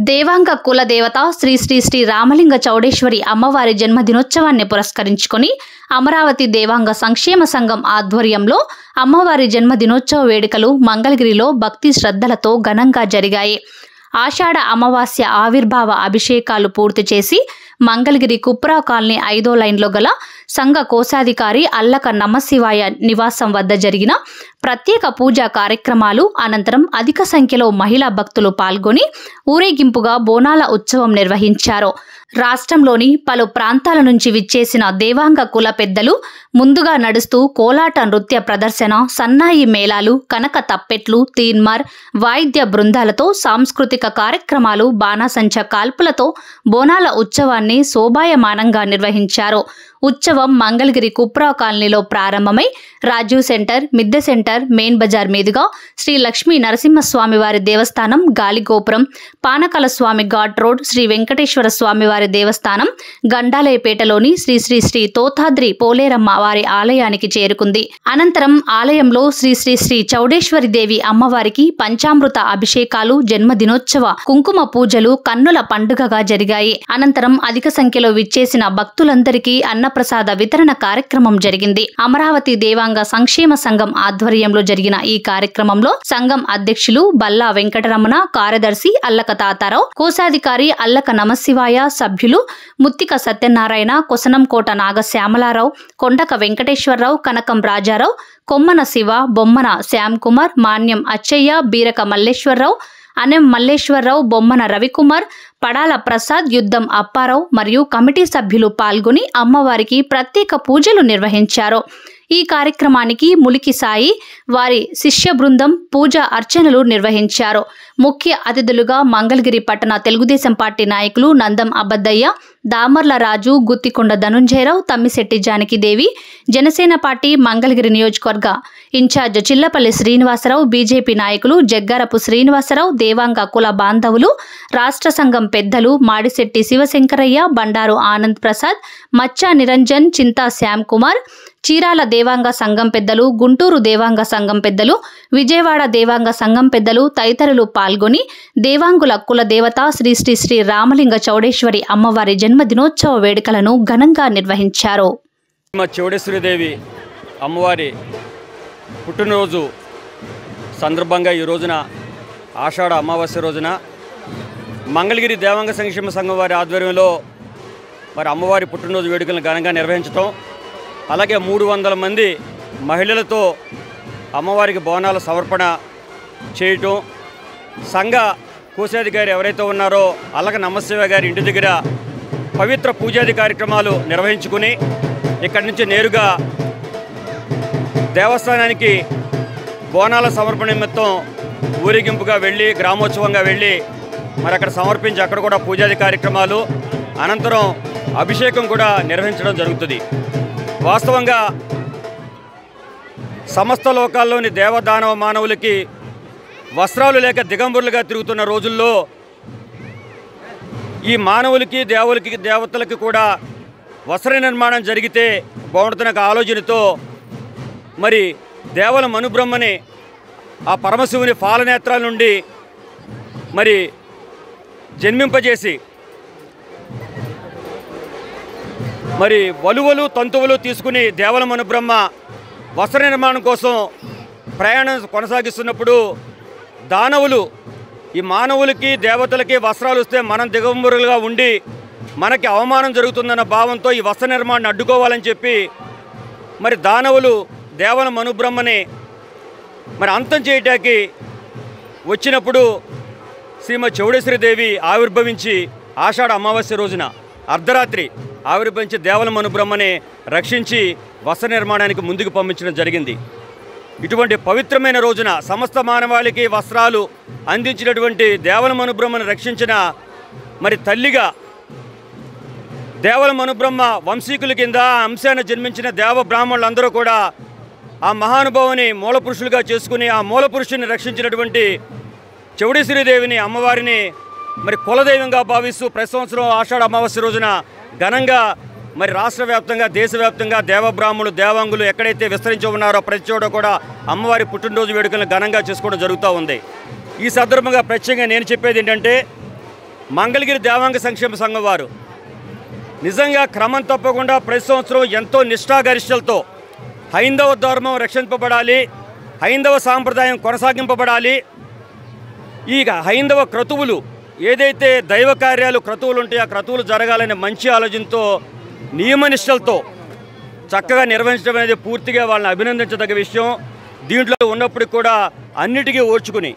దేవాంగ కుల దేవత శ్రీ శ్రీ శ్రీ రామలింగ చౌడేశ్వరి అమ్మవారి జన్మదినోత్సవాన్ని పురస్కరించుకొని అమరావతి దేవాంగ సంక్షేమ సంఘం ఆధ్వర్యంలో అమ్మవారి జన్మదినోత్సవ వేడుకలు మంగళగిరిలో భక్తి శ్రద్ధలతో ఘనంగా జరిగాయి. ఆషాఢ అమావాస్య ఆవిర్భావ అభిషేకాలు పూర్తి చేసి మంగళగిరి కుప్రా కాలనీ 5వ లైన్లో గల సంఘ కోశాధికారి అల్లక నమశివాయ నివాసం వద్ద జరిగిన ప్రత్యేక పూజా కార్యక్రమాలు అనంతరం అధిక సంఖ్యలో మహిళా భక్తులు పాల్గొని ఊరేగింపుగా బోనాల ఉత్సవం నిర్వహించారు. రాష్ట్రంలోని పలు ప్రాంతాల నుంచి విచ్చేసిన దేవాంగ కుల పెద్దలు ముందుగా నడుస్తూ కోలాట నృత్య ప్రదర్శన, సన్నాయి మేళాలు, కనక తప్పెట్లు, తీన్మార్, వాయిద్య బృందాలతో సాంస్కృతిక కార్యక్రమాలు, బాణాసంచ కాల్పులతో బోనాల ఉత్సవాన్ని శోభాయమానంగా నిర్వహించారు. ఉత్సవం మంగళగిరి కుప్రా కాలనీలో ప్రారంభమై రాజీవ్ సెంటర్, మిద్దె సెంటర్, మెయిన్ బజార్ మీదుగా శ్రీ లక్ష్మీ నరసింహస్వామి వారి దేవస్థానం, గాలిగోపురం, పానకల స్వామి ఘాట్ రోడ్, శ్రీ వెంకటేశ్వర స్వామి వారి దేవస్థానం, గండాలయపేటలోని శ్రీ శ్రీ శ్రీ తోతాద్రి పోలేరమ్మ వారి ఆలయానికి చేరుకుంది. అనంతరం ఆలయంలో శ్రీ శ్రీ శ్రీ చౌడేశ్వరి దేవి అమ్మవారికి పంచామృత అభిషేకాలు, జన్మదినోత్సవ కుంకుమ పూజలు కన్నుల పండుగగా జరిగాయి. అనంతరం అధిక సంఖ్యలో విచ్చేసిన భక్తులందరికీ అన్నప్రసాద వితరణ కార్యక్రమం జరిగింది. అమరావతి దేవాంగ సంక్షేమ సంఘం ఆధ్వర్యంలో జరిగిన ఈ కార్యక్రమంలో సంఘం అధ్యక్షులు బల్లా వెంకటరమణ, కార్యదర్శి అల్లక తాతారావు, కోశాధికారి అల్లక నమశివాయ, సభ్యులు ముత్తిక సత్యనారాయణ, కొసనంకోట నాగశ్యామలారావు, కొండక వెంకటేశ్వరరావు, కనకం రాజారావు, కొమ్మన శివ, బొమ్మన శ్యామ్ కుమార్, మాన్యం అచ్చయ్య, బీరక మల్లేశ్వరరావు, అనం మల్లేశ్వరరావు, బొమ్మన రవికుమార్, పడాల ప్రసాద్, యుద్ధం అప్పారావు మరియు కమిటీ సభ్యులు పాల్గొని అమ్మవారికి ప్రత్యేక పూజలు నిర్వహించారు. ఈ కార్యక్రమానికి ములికి సాయి వారి శిష్య బృందం పూజా అర్చనలు నిర్వహించారు. ముఖ్య అతిథులుగా మంగళగిరి పట్టణ తెలుగుదేశం పార్టీ నాయకులు నందం అబద్దయ్య, దామర్ల రాజు, గుత్తికొండ ధనుంజయరావు, తమ్మిశెట్టి జానకిదేవి, జనసేన పార్టీ మంగళగిరి నియోజకవర్గ ఇన్ఛార్జ్ చిల్లపల్లి శ్రీనివాసరావు, బీజేపీ నాయకులు జగ్గారపు శ్రీనివాసరావు, దేవాంగ కుల బాంధవులు, రాష్ట్ర సంఘం పెద్దలు మాడిశెట్టి శివశంకరయ్య, బండారు ఆనంద్ ప్రసాద్, మచ్చా నిరంజన్, చింతా శ్యామ్ కుమార్, చీరాల దేవాంగ సంఘం పెద్దలు, గుంటూరు దేవాంగ సంఘం పెద్దలు, విజయవాడ దేవాంగ సంఘం పెద్దలు తదితరులు పాల్గొని దేవాంగుల కుల దేవత శ్రీ శ్రీ శ్రీ రామలింగ చౌడేశ్వరి అమ్మవారి జన్మదినోత్సవ వేడుకలను ఘనంగా నిర్వహించారు. చౌడేశ్వరీదేవి అమ్మవారి పుట్టినరోజు సందర్భంగా ఈ రోజున ఆషాఢ అమావాస్య రోజున మంగళగిరి దేవాంగ సంక్షేమ సంఘం వారి ఆధ్వర్యంలో మరి అమ్మవారి పుట్టినరోజు వేడుకలను ఘనంగా నిర్వహించడం, అలాగే 300 మంది మహిళలతో అమ్మవారికి బోనాల సమర్పణ చేయటం, సంఘ కోశాధికారి ఎవరైతే ఉన్నారో అల్లక నమశివాయ గారి ఇంటి దగ్గర పవిత్ర పూజాది కార్యక్రమాలు నిర్వహించుకుని ఇక్కడి నుంచి నేరుగా దేవస్థానానికి బోనాల సమర్పణ నిమిత్తం ఊరేగింపుగా వెళ్ళి గ్రామోత్సవంగా వెళ్ళి మరి అక్కడ సమర్పించి అక్కడ కూడా పూజాది కార్యక్రమాలు అనంతరం అభిషేకం కూడా నిర్వహించడం జరుగుతుంది. వాస్తవంగా సమస్త లోకాల్లోని దేవదానవ మానవులకి వస్త్రాలు లేక దిగంబరులుగా తిరుగుతున్న రోజుల్లో ఈ మానవులకి దేవతలకి కూడా వస్త్ర నిర్మాణం జరిగితే బాగుంటుందన్న ఆలోచనతో మరి దేవల మనుబ్రహ్మని ఆ పరమశివుని పాలనేత్రాల నుండి మరి జన్మింపజేసి మరి వలువలు తంతువులు తీసుకుని దేవల మనుబ్రహ్మ వస్త్ర నిర్మాణం కోసం ప్రయాణం కొనసాగిస్తున్నప్పుడు దానవులు ఈ మానవులకి దేవతలకి వస్త్రాలు వస్తే మనం దిగంబరులుగా ఉండి మనకి అవమానం జరుగుతుందన్న భావంతో ఈ వస్త్ర నిర్మాణాన్ని అడ్డుకోవాలని చెప్పి మరి దానవులు దేవల మనుబ్రహ్మని మరి అంతం చేయటానికి వచ్చినప్పుడు శ్రీమతి చౌడేశ్వరీదేవి ఆవిర్భవించి ఆషాఢ అమావాస్య రోజున అర్ధరాత్రి ఆవిర్భవించి దేవల మనుబ్రహ్మని రక్షించి వస్త్ర నిర్మాణానికి ముందుకు పంపించడం జరిగింది. ఇటువంటి పవిత్రమైన రోజున సమస్త మానవాళికి వస్త్రాలు అందించినటువంటి దేవల మనుబ్రహ్మను రక్షించిన మరి తల్లిగా దేవల మనుబ్రహ్మ వంశీకుల కింద అంశాన జన్మించిన దేవ బ్రాహ్మణులందరూ కూడా ఆ మహానుభావుని మూలపురుషులుగా చేసుకుని ఆ మూలపురుషుని రక్షించినటువంటి చౌడేశ్వరీదేవిని అమ్మవారిని మరి కులదైవంగా భావిస్తూ ప్రతి సంవత్సరం ఆషాఢ అమావాస్య రోజున ఘనంగా మరి రాష్ట్ర వ్యాప్తంగా దేశవ్యాప్తంగా దేవబ్రాహ్మణులు దేవాంగులు ఎక్కడైతే విస్తరించి ఉన్నారో ప్రతి చోట కూడా అమ్మవారి పుట్టినరోజు వేడుకలను ఘనంగా చేసుకోవడం జరుగుతూ ఉంది. ఈ సందర్భంగా ప్రత్యేకంగా నేను చెప్పేది ఏంటంటే మంగళగిరి దేవాంగ సంక్షేమ సంఘం వారు నిజంగా క్రమం తప్పకుండా ప్రతి సంవత్సరం ఎంతో నిష్ఠాగరిష్టలతో హైందవ ధర్మం రక్షింపబడాలి, హైందవ సాంప్రదాయం కొనసాగింపబడాలి, ఈ హైందవ క్రతువులు ఏదైతే దైవ కార్యాలు క్రతువులు ఉంటాయో ఆ క్రతువులు జరగాలనే మంచి ఆలోచనతో నియమనిష్టలతో చక్కగా నిర్వహించడం అనేది పూర్తిగా వాళ్ళని అభినందించదగ్గ విషయం. దీంట్లో ఉన్నప్పటికి కూడా అన్నిటికీ ఓర్చుకుని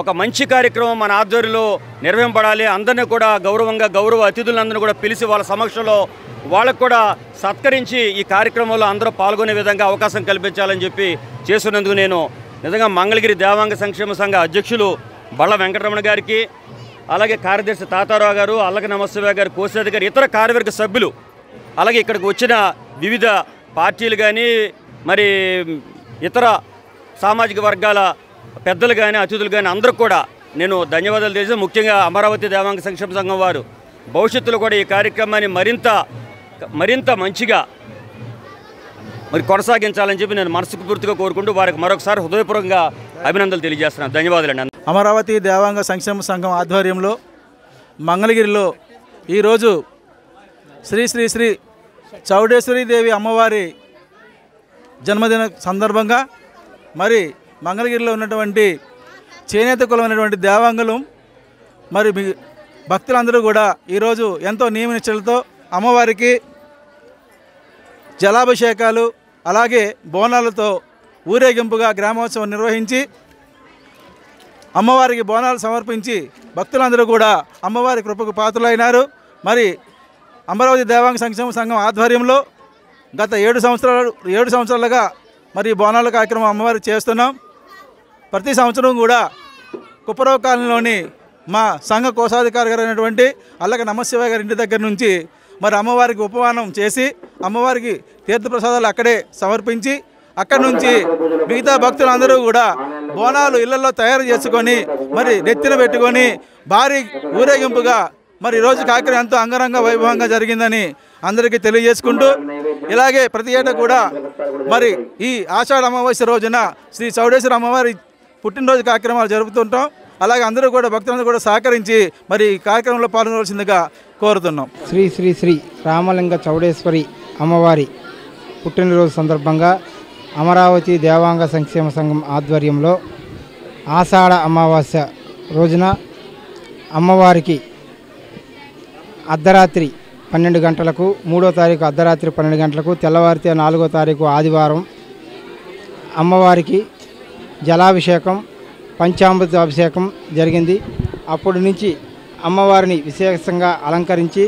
ఒక మంచి కార్యక్రమం మన ఆధ్వర్యంలో నిర్వహింపబడాలి. అందరినీ కూడా గౌరవ అతిథులందరినీ కూడా పిలిచి వాళ్ళ సమక్షంలో వాళ్ళకు కూడా సత్కరించి ఈ కార్యక్రమంలో అందరూ పాల్గొనే విధంగా అవకాశం కల్పించాలని చెప్పి చేస్తున్నందుకు నేను నిజంగా మంగళగిరి దేవాంగ సంక్షేమ సంఘ అధ్యక్షులు బళ్ళ వెంకటరమణ గారికి, అలాగే కార్యదర్శి తాతారావు గారు, అల్లక నమస్తరావు గారు, కోశాధికారి, ఇతర కార్యవర్గ సభ్యులు, అలాగే ఇక్కడికి వచ్చిన వివిధ పార్టీలు కానీ మరి ఇతర సామాజిక వర్గాల పెద్దలు కానీ అతిథులు కానీ అందరూ కూడా నేను ధన్యవాదాలు తెలిసి, ముఖ్యంగా అమరావతి దేవాంగ సంక్షేమ సంఘం వారు భవిష్యత్తులో కూడా ఈ కార్యక్రమాన్ని మరింత మంచిగా మరి కొనసాగించాలని చెప్పి నేను మనస్ఫూర్తిగా కోరుకుంటూ వారికి మరొకసారి హృదయపూర్వకంగా అభినందనలు తెలియజేస్తున్నాను. ధన్యవాదాలండి. అమరావతి దేవాంగ సంక్షేమ సంఘం ఆధ్వర్యంలో మంగళగిరిలో ఈరోజు శ్రీ శ్రీ శ్రీ చౌడేశ్వరీదేవి అమ్మవారి జన్మదిన సందర్భంగా మరి మంగళగిరిలో ఉన్నటువంటి చేనేత కులమైనటువంటి దేవాంగులు మరి భక్తులందరూ కూడా ఈరోజు ఎంతో నియమనిష్టలతో అమ్మవారికి జలాభిషేకాలు అలాగే బోనాలతో ఊరేగింపుగా గ్రామోత్సవం నిర్వహించి అమ్మవారికి బోనాలు సమర్పించి భక్తులందరూ కూడా అమ్మవారి కృపకు పాత్రులైనారు. మరి అమరావతి దేవాంగ సంక్షేమ సంఘం ఆధ్వర్యంలో గత 7 సంవత్సరాలుగా మరి బోనాల కార్యక్రమం అమ్మవారి చేస్తున్నాం. ప్రతి సంవత్సరం కూడా కుప్పరావు కాలనీలోని మా సంఘ కోశాధికారి గారు అయినటువంటి అల్లక నమశివాయ గారి ఇంటి దగ్గర నుంచి మరి అమ్మవారికి ఉపవానం చేసి అమ్మవారికి తీర్థప్రసాదాలు అక్కడే సమర్పించి అక్కడి నుంచి మిగతా భక్తులందరూ కూడా బోనాలు ఇళ్లలో తయారు చేసుకొని మరి నెత్తిన పెట్టుకొని భారీ ఊరేగింపుగా మరి ఈరోజు కార్యక్రమం ఎంతో అంగరంగ వైభవంగా జరిగిందని అందరికీ తెలియజేసుకుంటూ ఇలాగే ప్రతి ఏటా కూడా మరి ఈ ఆషాఢ అమావాస్య రోజున శ్రీ చౌడేశ్వరి అమ్మవారి పుట్టినరోజు కార్యక్రమాలు జరుపుతుంటాం. అలాగే అందరూ కూడా భక్తులందరూ కూడా సహకరించి మరి ఈ కార్యక్రమంలో పాల్గొనవలసిందిగా కోరుతున్నాం. శ్రీ శ్రీ శ్రీ రామలింగ చౌడేశ్వరి అమ్మవారి పుట్టినరోజు సందర్భంగా అమరావతి దేవాంగ సంక్షేమ సంఘం ఆధ్వర్యంలో ఆషాఢ అమావాస్య రోజున అమ్మవారికి అర్ధరాత్రి 12 గంటలకు 3వ తారీఖు అర్ధరాత్రి 12 గంటలకు తెల్లవారితే 4వ తారీఖు ఆదివారం అమ్మవారికి జలాభిషేకం పంచామృత అభిషేకం జరిగింది. అప్పటి నుంచి అమ్మవారిని విశేషంగా అలంకరించి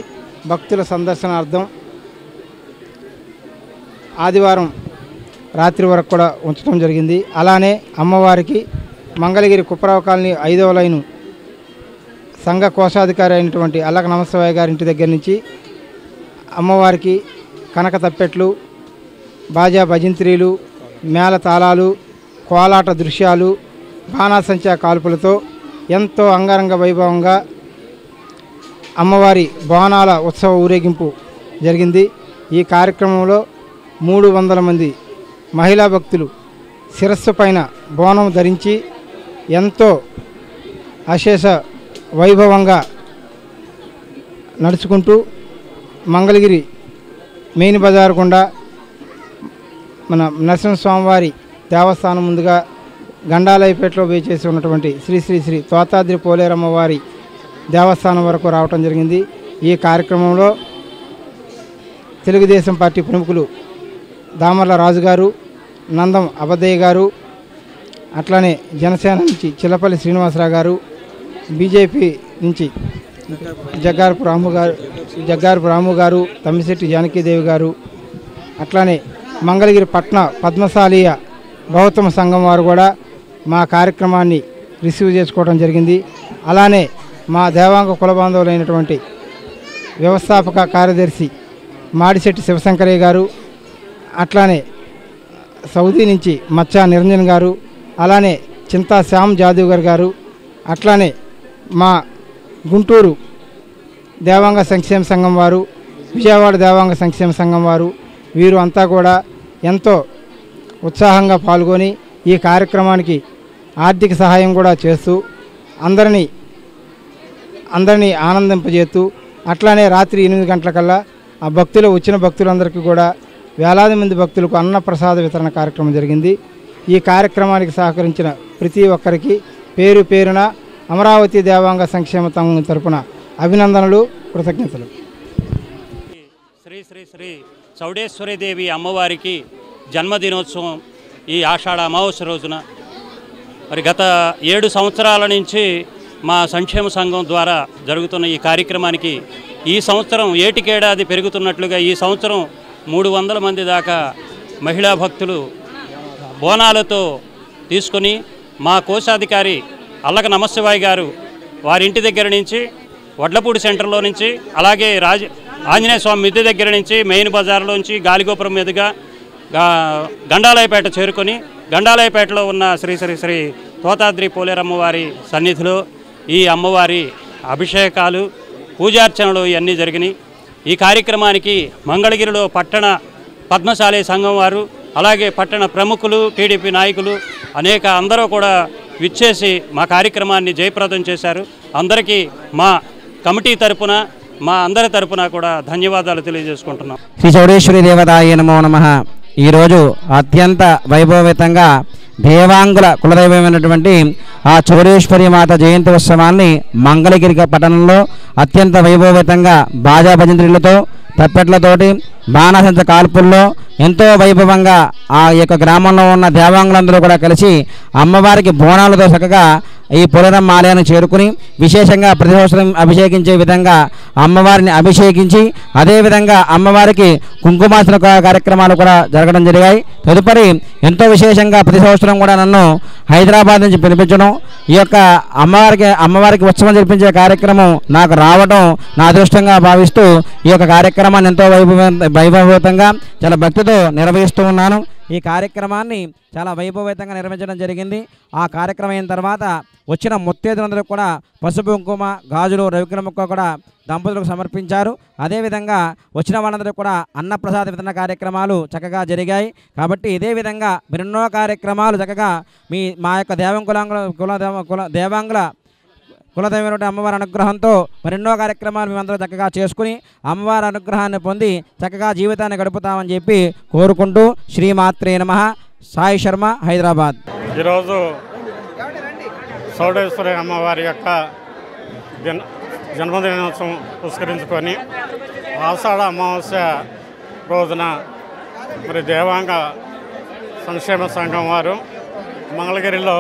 భక్తుల సందర్శనార్థం ఆదివారం రాత్రి వరకు కూడా ఉంచడం జరిగింది. అలానే అమ్మవారికి మంగళగిరి కుప్పరావు కాలనీ 5వ లైను సంఘ కోశాధికారి అయినటువంటి అల్లక నమశివాయ గారి ఇంటి దగ్గర నుంచి అమ్మవారికి కనక తప్పెట్లు, బాజా భజంత్రీలు, మేళ తాళాలు, కోలాట దృశ్యాలు, బాణాసంచా కాల్పులతో ఎంతో అంగరంగ వైభవంగా అమ్మవారి బోనాల ఉత్సవ ఊరేగింపు జరిగింది. ఈ కార్యక్రమంలో 300 మంది మహిళా భక్తులు శిరస్సు పైన బోనం ధరించి ఎంతో అశేష వైభవంగా నడుచుకుంటూ మంగళగిరి మెయిన్ బజార్ గుండా మన నరసింహస్వామివారి దేవస్థానం ముందుగా గండాలయపేటలో వేచేసి ఉన్నటువంటి శ్రీ శ్రీ శ్రీ తోతాద్రి పోలేరమ్మ వారి దేవస్థానం వరకు రావటం జరిగింది. ఈ కార్యక్రమంలో తెలుగుదేశం పార్టీ ప్రముఖులు దామర్ల రాజు గారు, నందం అబద్దయ్య గారు, అట్లానే జనసేన నుంచి చిల్లపల్లి శ్రీనివాసరావు గారు, బీజేపీ నుంచి జగ్గారపు రాము గారు, తమ్మిశెట్టి జానకీదేవి గారు, అట్లానే మంగళగిరి పట్న పద్మశాలీయ గౌతమ సంఘం వారు కూడా మా కార్యక్రమాన్ని రిసీవ్ చేసుకోవడం జరిగింది. అలానే మా దేవాంగ కులబాంధవులైనటువంటి వ్యవస్థాపక కార్యదర్శి మాడిశెట్టి శివశంకరయ్య గారు, అట్లానే సౌదీ నుంచి మచ్చా నిరంజన్ గారు, అలానే చింతా శ్యామ్ జాదవ్ గారు, అట్లానే మా గుంటూరు దేవాంగ సంక్షేమ సంఘం వారు, విజయవాడ దేవాంగ సంక్షేమ సంఘం వారు, వీరు అంతా కూడా ఎంతో ఉత్సాహంగా పాల్గొని ఈ కార్యక్రమానికి ఆర్థిక సహాయం కూడా చేస్తూ అందరినీ అందరినీ ఆనందింపజేస్తూ అట్లానే రాత్రి 8 గంటలకల్లా ఆ వచ్చిన భక్తులందరికీ కూడా వేలాది మంది భక్తులకు అన్నప్రసాద వితరణ కార్యక్రమం జరిగింది. ఈ కార్యక్రమానికి సహకరించిన ప్రతి ఒక్కరికి పేరు పేరున అమరావతి దేవాంగ సంక్షేమ సంఘం తరపున అభినందనలు, కృతజ్ఞతలు. శ్రీ శ్రీ శ్రీ చౌడేశ్వరీదేవి అమ్మవారికి జన్మదినోత్సవం ఈ ఆషాఢ అమావాస్య రోజున మరి గత 7 సంవత్సరాల నుంచి మా సంక్షేమ సంఘం ద్వారా జరుగుతున్న ఈ కార్యక్రమానికి ఈ సంవత్సరం ఏటికేడాది పెరుగుతున్నట్లుగా ఈ సంవత్సరం 300 మంది దాకా మహిళా భక్తులు బోనాలతో తీసుకొని మా కోశాధికారి అల్లక నమశివాయి గారు వారింటి దగ్గర నుంచి వడ్లపూడి సెంటర్లో నుంచి అలాగే ఆంజనేయ స్వామి మిద్దె దగ్గర నుంచి మెయిన్ బజార్లోంచి గాలిగోపురం మీదుగా గండాలయపేట చేరుకొని గండాలయపేటలో ఉన్న శ్రీ శ్రీ శ్రీ తోతాద్రి పోలేరమ్మ వారి సన్నిధిలో ఈ అమ్మవారి అభిషేకాలు పూజార్చనలు ఇవన్నీ జరిగినాయి. ఈ కార్యక్రమానికి మంగళగిరిలో పట్టణ పద్మశాలి సంఘం వారు అలాగే పట్టణ ప్రముఖులు టీడీపీ నాయకులు అనేక అందరూ కూడా విచ్చేసి మా కార్యక్రమాన్ని జయప్రదం చేశారు. అందరికీ మా కమిటీ తరపున మా అందరి తరపున కూడా ధన్యవాదాలు తెలియజేసుకుంటున్నాం. శ్రీ చౌడేశ్వరి దేవతాయ నమో నమః. ఈరోజు అత్యంత వైభవితంగా దేవాంగుల కులదైవమైనటువంటి ఆ చౌడేశ్వరి మాత జయంతి ఉత్సవాన్ని మంగళగిరి పట్టణంలో అత్యంత వైభవితంగా బాజా భజంత్రులతో తప్పెట్లతోటి బాణసంచ కాల్పుల్లో ఎంతో వైభవంగా ఆ యొక్క గ్రామంలో ఉన్న దేవాంగులందరూ కూడా కలిసి అమ్మవారికి బోనాలతో చక్కగా ఈ పోలేరమ్మ ఆలయాన్ని చేరుకుని విశేషంగా ప్రతి సంవత్సరం అభిషేకించే విధంగా అమ్మవారిని అభిషేకించి అదేవిధంగా అమ్మవారికి కుంకుమార్చన కార్యక్రమాలు కూడా జరగడం జరిగాయి. తదుపరి ఎంతో విశేషంగా ప్రతి సంవత్సరం కూడా నన్ను హైదరాబాద్ నుంచి పిలిపించడం, ఈ యొక్క అమ్మవారికి ఉత్సవం జరిపించే కార్యక్రమం నాకు రావడం నా అదృష్టంగా భావిస్తూ ఈ యొక్క కార్యక్రమాన్ని ఎంతో వైభవంతంగా చాలా భక్తితో నిర్వహిస్తూ ఉన్నాను. ఈ కార్యక్రమాన్ని చాలా వైభవంతంగా నిర్వహించడం జరిగింది. ఆ కార్యక్రమం అయిన తర్వాత వచ్చిన ముత్తైదులందరూ కూడా పసుపు కుంకుమ గాజులు రవికిల ముక్క కూడా దంపతులకు సమర్పించారు. అదేవిధంగా వచ్చిన వాళ్ళందరూ కూడా అన్నప్రసాద వితరణ కార్యక్రమాలు చక్కగా జరిగాయి. కాబట్టి ఇదే విధంగా మరెన్నో కార్యక్రమాలు చక్కగా మా యొక్క దేవాంగుల కులదైవమైన అమ్మవారి అనుగ్రహంతో మరెన్నో కార్యక్రమాలు మేమందరూ చక్కగా చేసుకుని అమ్మవారి అనుగ్రహాన్ని పొంది చక్కగా జీవితాన్ని గడుపుతామని చెప్పి కోరుకుంటూ శ్రీమాత్రే నమః. సాయి శర్మ, హైదరాబాద్. ఈరోజు చౌడేశ్వరి అమ్మవారి యొక్క జన్మదినోత్సవం పురస్కరించుకొని ఆషాఢ అమావాస్య రోజున మరి దేవాంగ సంక్షేమ సంఘం వారు మంగళగిరిలో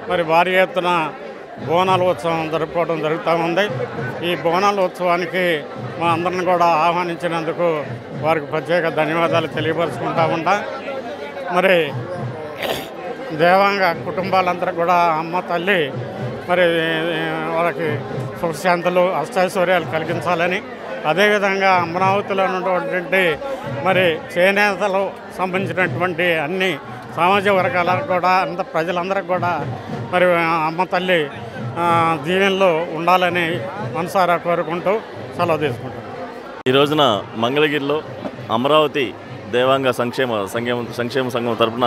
మరి భారీ ఎత్తున బోనాల ఉత్సవం జరుపుకోవడం జరుగుతూ ఉంది. ఈ బోనాల ఉత్సవానికి మా అందరిని కూడా ఆహ్వానించినందుకు వారికి ప్రత్యేక ధన్యవాదాలు తెలియపరుచుకుంటా ఉంటా. మరి దేవాంగ కుటుంబాలందరూ కూడా అమ్మ తల్లి మరి వాళ్ళకి సుఖశాంతులు అష్టైశ్వర్యాలు కలిగించాలని, అదేవిధంగా అమరావతిలో ఉన్నటువంటి మరి చేనేతలు సంబంధించినటువంటి అన్ని సామాజిక వర్గాలకు కూడా ప్రజలందరికీ కూడా మరి అమ్మ తల్లి దీవెనలో ఉండాలని మనసారా కోరుకుంటూ సెలవు తీసుకుంటాను. ఈ రోజున మంగళగిరిలో అమరావతి దేవాంగ సంక్షేమ సంఘం తరఫున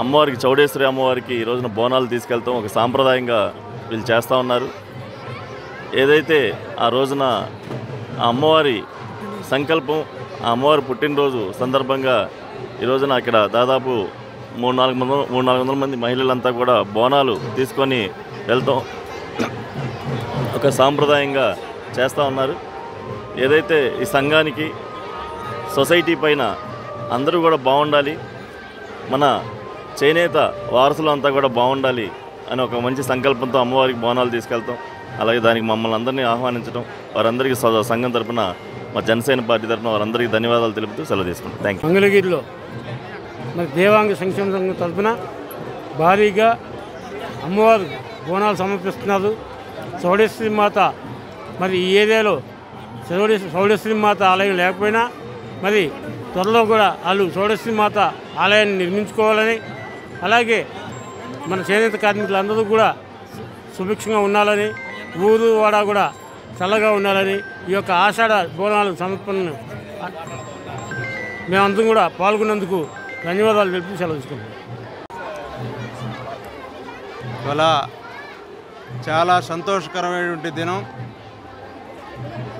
అమ్మవారికి చౌడేశ్వరి అమ్మవారికి ఈ రోజున బోనాలు తీసుకెళ్తాం ఒక సాంప్రదాయంగా వీళ్ళు చేస్తూ ఉన్నారు. ఏదైతే ఆ రోజున ఆ అమ్మవారి సంకల్పం, ఆ అమ్మవారి పుట్టినరోజు సందర్భంగా ఈ రోజున ఇక్కడ దాదాపు 300-400 మంది మహిళలంతా కూడా బోనాలు తీసుకొని వెళ్తాం ఒక సాంప్రదాయంగా చేస్తూ ఉన్నారు. ఏదైతే ఈ సంఘానికి సొసైటీ పైన అందరూ కూడా బాగుండాలి, మన చేనేత వారసులు అంతా కూడా బాగుండాలి అని ఒక మంచి సంకల్పంతో అమ్మవారికి బోనాలు తీసుకెళ్తాం. అలాగే దానికి మమ్మల్ని అందరినీ ఆహ్వానించడం, వారందరికీ సంఘం తరఫున మా జనసేన పార్టీ తరఫున వారందరికీ ధన్యవాదాలు తెలుపుతూ సెలవు తీసుకుంటాం. Thank you. మంగళగిరిలో మరి దేవాంగ సంక్షేమ సంఘం తరఫున భారీగా అమ్మవారు బోనాలు సమర్పిస్తున్నారు. చౌడేశ్వరి మాత మరి ఈ ఏరియాలో చౌడేశ్వరి మాత ఆలయం లేకపోయినా మరి త్వరలో కూడా వాళ్ళు చౌడేశ్వరి మాత ఆలయాన్ని నిర్మించుకోవాలని, అలాగే మన చేనేత కార్మికులందరూ కూడా సుభిక్షంగా ఉండాలని, ఊరు వాడ కూడా చల్లగా ఉండాలని ఈ యొక్క ఆషాఢ బోనాల సమర్పణను మేమందరం కూడా పాల్గొన్నందుకు ధన్యవాదాలు తెలిపి సెలవు తీసుకుంటాం. ఇవాళ చాలా సంతోషకరమైనటువంటి దినం.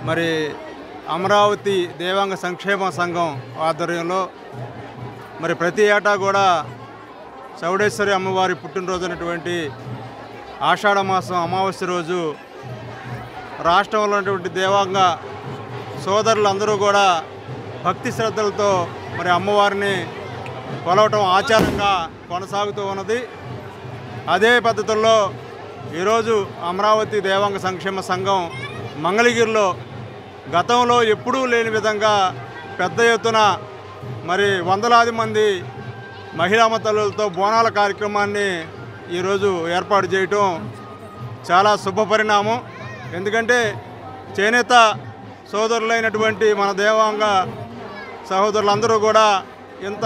మరి అమరావతి దేవాంగ సంక్షేమ సంఘం ఆధ్వర్యంలో మరి ప్రతి ఏటా కూడా చౌడేశ్వరి అమ్మవారి పుట్టినరోజు అయినటువంటి ఆషాఢ మాసం అమావాస్య రోజు రాష్ట్రంలో ఉన్నటువంటి దేవాంగ సోదరులందరూ కూడా భక్తి శ్రద్ధలతో మరి అమ్మవారిని కొలవటం ఆచారంగా కొనసాగుతూ ఉన్నది. అదే పద్ధతుల్లో ఈరోజు అమరావతి దేవాంగ సంక్షేమ సంఘం మంగళగిరిలో గతంలో ఎప్పుడూ లేని విధంగా పెద్ద ఎత్తున మరి వందలాది మంది మహిళా తల్లులతో బోనాల కార్యక్రమాన్ని ఈరోజు ఏర్పాటు చేయటం చాలా శుభపరిణామం. ఎందుకంటే చేనేత సోదరులైనటువంటి మన దేవాంగ సహోదరులందరూ కూడా ఇంత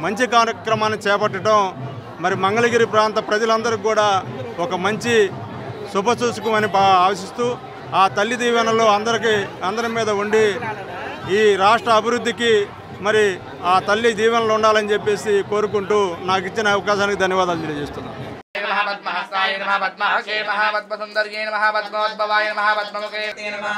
మంచి కార్యక్రమాన్ని చేపట్టడం మరి మంగళగిరి ప్రాంత ప్రజలందరికీ కూడా ఒక మంచి శుభసూచకమని ఆశిస్తూ ఆ తల్లి దీవెనలో అందరి మీద ఉండి ఈ రాష్ట్ర అభివృద్ధికి మరి ఆ తల్లి దీవెనలు ఉండాలని చెప్పేసి కోరుకుంటూ నాకు ఇచ్చిన అవకాశానికి ధన్యవాదాలు తెలియజేస్తున్నాను. महापद्महस्ताय नमः पद्महसे महापद्मसुन्दर्ये नमः पद्मोद्भवाय नमः पद्ममुखे नमः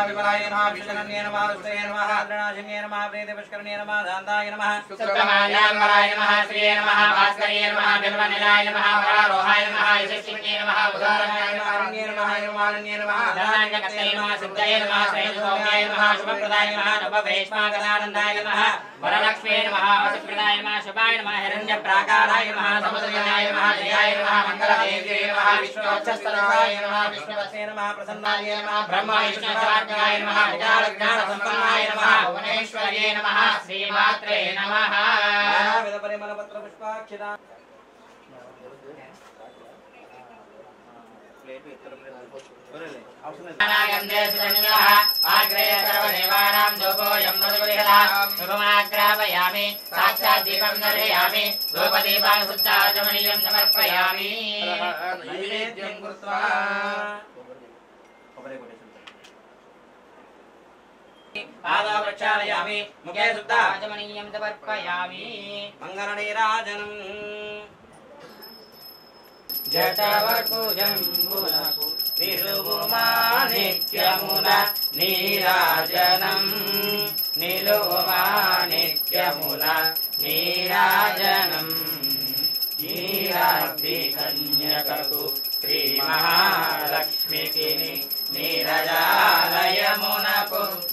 विमलाय नमः विष्णुन्ये नमः रुद्रये नमः अद्रनाशिन्ये नमः प्रेतपुष्करण्ये नमः दान्ताय नमः सुत्रमाल्याम्बराय नमः श्रिये नमः भास्कर्ये नमः बिल्वनिलाय नमः वरारोहाय नमः यशस्विन्ये नमः उदारणाय नमः अरण्ये नमः निर्मालन्ये नमः धनाङ्गकर्तये नमः सिद्धये नमः श्रेयसौम्याय नमः शुभप्रदाय नमः नवभैष्मागदानन्दाय नमः वरलक्ष्म्ये नमः वसुप्रदाय नमः शुभाय नमः हिरण्यप्राकाराय नमः समुद्रयाय नमः जयाय नमः मंगलदेव्ये नमः विष्णुवक्षस्थलाय नमः विष्णुवत्से नमः प्रसन्नाय नमः ब्रह्मविष्णुराज्ञाय नमः विज्ञानज्ञानसम्पन्नाय नमः भुवनेश्वर्ये नमः श्रीमात्रे नमः वेदपरिमलपत्रपुष्पाक्षिता नागन्धे सुगन्धः आग्रे सर्वदेवानां धूपोऽयं मधुरिहरः शुभमाग्रापयामि साक्षात् दीपं दर्शयामि धूपदीपान् शुद्धाचमनीयं समर्पयामि नैवेद्यं कृत्वा पादौ प्रक्षालयामि मुखे शुद्धाचमनीयं समर्पयामि मङ्गलनीराजनम् जटवर्कुजम्बुनकु निलुमाणिक्यमुन नीराजनं निलुमाणिक्यमुन नीराजनं नीराब्धिकन्यकतु श्रीमहालक्ष्मीकी नीरजालयमुनकु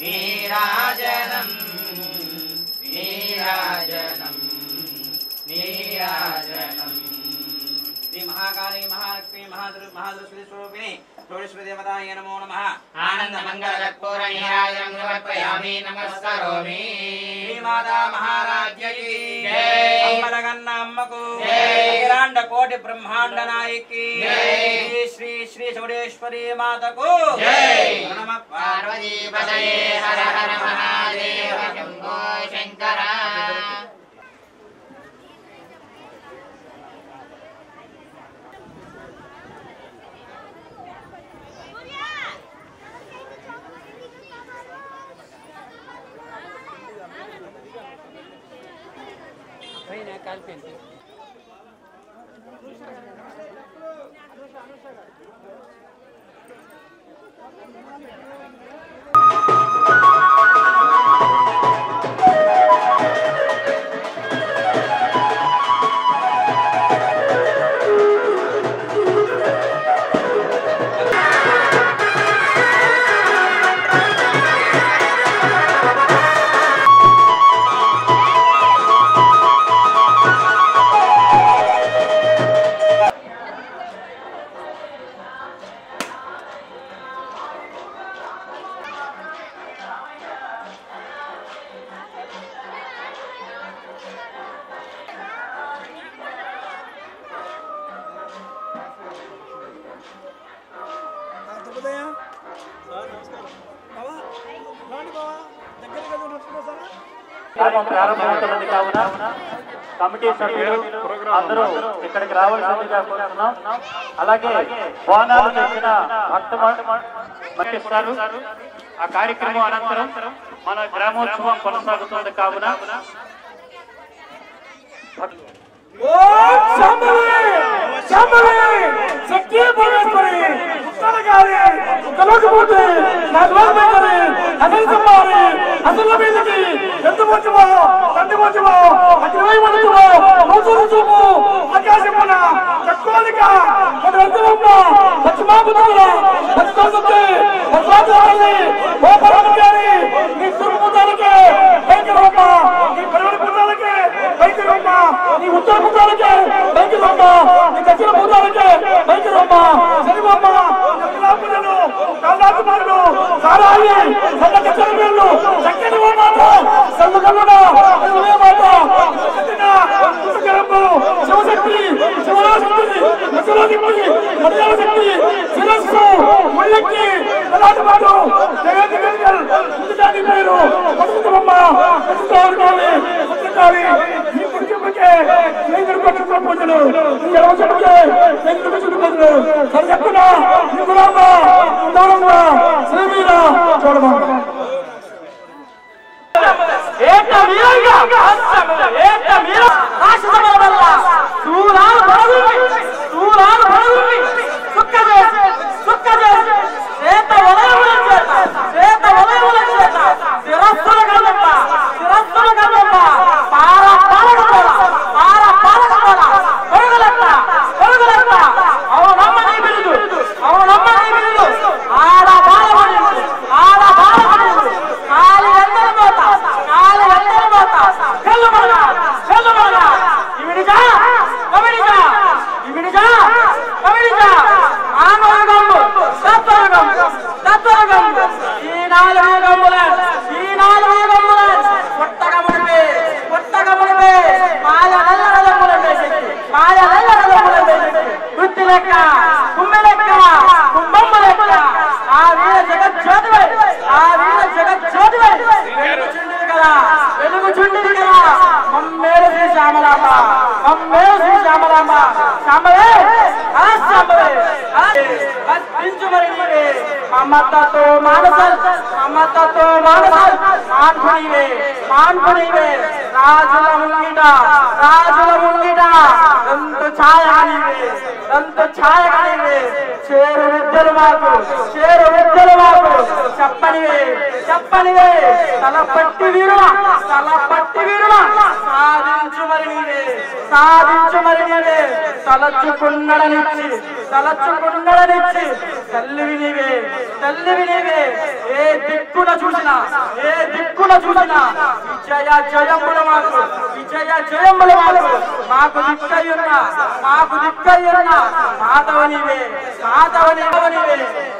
नीराजनं नीराजनं नीराजनं महाकाली महालक्ष्मी महादुर्गश्री स्वरूपिणी चौडेश्वरी देवताय नमो नमः आनंद मंगल कर्पूर नीराजनं समर्पयामि नमस्करोमि श्री माता महाराज्य की जय अम्मलगन्न अम्मको जय अखिलांड कोटि ब्रह्मांड नायकी जय श्री श्री चौडेश्वरी माता को जय नमः पार्वती पतये हर हर महादेव शंभो शंकर ప్రారంభమవుతున్నది కావున కమిటీ సభ్యులు అందరూ ఇక్కడికి రావాల్సిందిగా కోరుతున్నాం. అలాగే బోనాలు తెచ్చిన భక్తులు ఆ కార్యక్రమం అనంతరం మన గ్రామోత్సవం కొనసాగుతుంది కావున శక్తి నమ్మకపోతే నా ద్వారమైతే అసలు సంపాలి అసలు మీదకి ఎంత వచ్చువో తండ్రి వచ్చువో అగ్నివై పడుతువో మోసూరు చూపు ఆకాశమున తక్కువలిక మన వెళ్తున్న పశ్చిమాపుతుల పశ్చిమోసే పశ్చిమాచారాన్ని ఓ పరమకారి నీ తురుముతాలకే పైకి రొమ్మ నీ పరివడి పుతాలకే పైకి రొమ్మ నీ ఉత్తర పుతాలకే పైకి రొమ్మ నీ దక్షిణ పుతాలకే పైకి రొమ్మ శనివమ్మ కపిలాపులను కాళ్ళాకుమారులు సారాయి సన్న కచ్చరమేళ్ళు చక్కని ఓ మాట సల్లు కల్లున అదే మాట శివశక్తి శివరాశక్తి విశ్వరాశక్తి మధ్యాశక్తి శిరస్సు ముళ్ళెక్కి అలాంటి పాటు జగతి గంగల్ ముందుగాని పేరు పసుపుతమ్మ పసుపుతాలి పసుపుతాలి ఈ కుటుంబకే నేను కొట్టుకున్న పూజలు ఈ అవసరకే నేను కొట్టుకున్న పూజలు సరిచెప్పున నిగురమ్మ ఉదారమ్మ శ్రీవీర చూడమ్మ ఏట వీరంగా ఏట వీర రాక్షసముల వల్ల సూరాలు పడగుని సుక్క చేసి చేత వలయముల చేత శిరస్సుల గల్లమ్మ పార పొరుగులెట్ట అవునమ్మ నీ బిరుదు ఆడ బాలమణి కాలి ఎందరి మోత కళ్ళు మరగా ఇవిడిగా ఆనోగమ్ము తత్వరగమ్ము ఈ నాలుగు గమ్ముల పుట్టగముడిపే మాయలల్లరదమ్ముల వృత్తి లెక్క కుమ్మె లెక్క కుంభమ్మ లెక్క ఆ వీర జగజ్యోతివై వెలుగుచుండిది కదా మమ్మేలు శ్రీ శ్యామలాంబ శాంబవే వర్తించు మరి నీవే మమతతో మానసల్ మాన్పునివే రాజుల ముంగిట దంతు ఛాయగా నీవే చేరు విద్యలు మాకు చెప్పనివే తల పట్టి వీరులా సాధించు మరి నీవే తలచుకున్నడనిచ్చి తల్లివి నీవే ఏ దిక్కున చూసినా విజయ జయముల మాకు దిక్కయ్యున్న మాధవనివే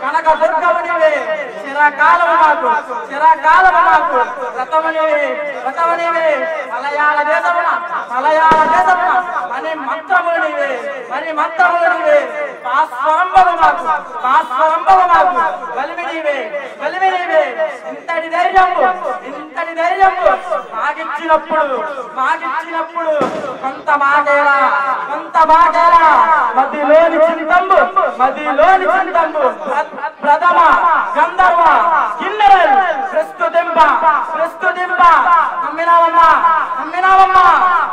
కనక దుర్గవనివే చిరకాలము మాకు వ్రతమనివే మలయాళ దేశమున మరి మంత్రములు నీవే పాస్వరంబవ మాకు బలిమి నీవే ఇంతటి ధైర్యము మాకిచ్చినప్పుడు కొంత మాకేలా మదిలోని చింతంబు ప్రథమ గంధర్వ కిన్నెరల్ ప్రస్తుతింప అమ్మినావమ్మ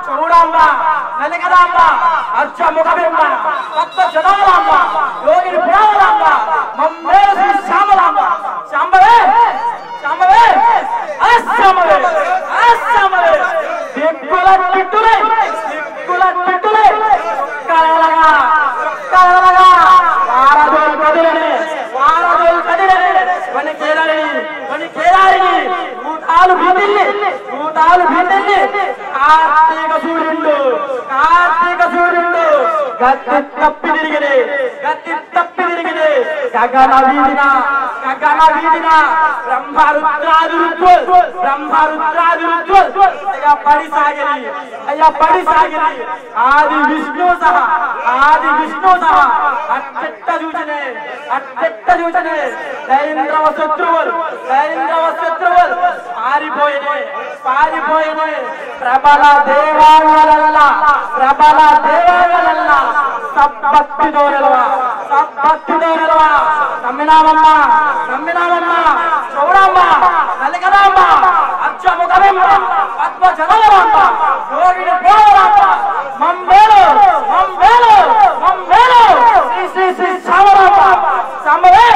చూడాంబ నలికదాంబ అర్చముఖబింబ తత్వ జనాలాంబ యోగిని పురాణాంబ మమ్మేలు శ్రీ శ్యామలాంబ శాంబవే దిక్కుల పిట్టులే కలలగా వారదోలు కదిలే వనికేదారిని ఊటాలు భీతిల్లి కార్తీక సూర్యుడు గట్టి తప్పి తిరిగినే గగన వీధిన బ్రహ్మరుద్రాది అయ్యా పడి సాగిరి ఆది విష్ణు సహా అట్టెట్ట చూచనే దైంద్రవ శత్రువులు పారిపోయినే ప్రబల దేవాలయల సబ్బక్తితో నిలవ నమ్మినామమ్మ చౌడమ్మ నలికదాంబ అచ్చముఖబింబ పద్మ జనలరాంబ యోగిని పోరాంబ మమ్మేలు శ్రీ శ్రీ శ్రీ శ్యామరాంబ సంబవే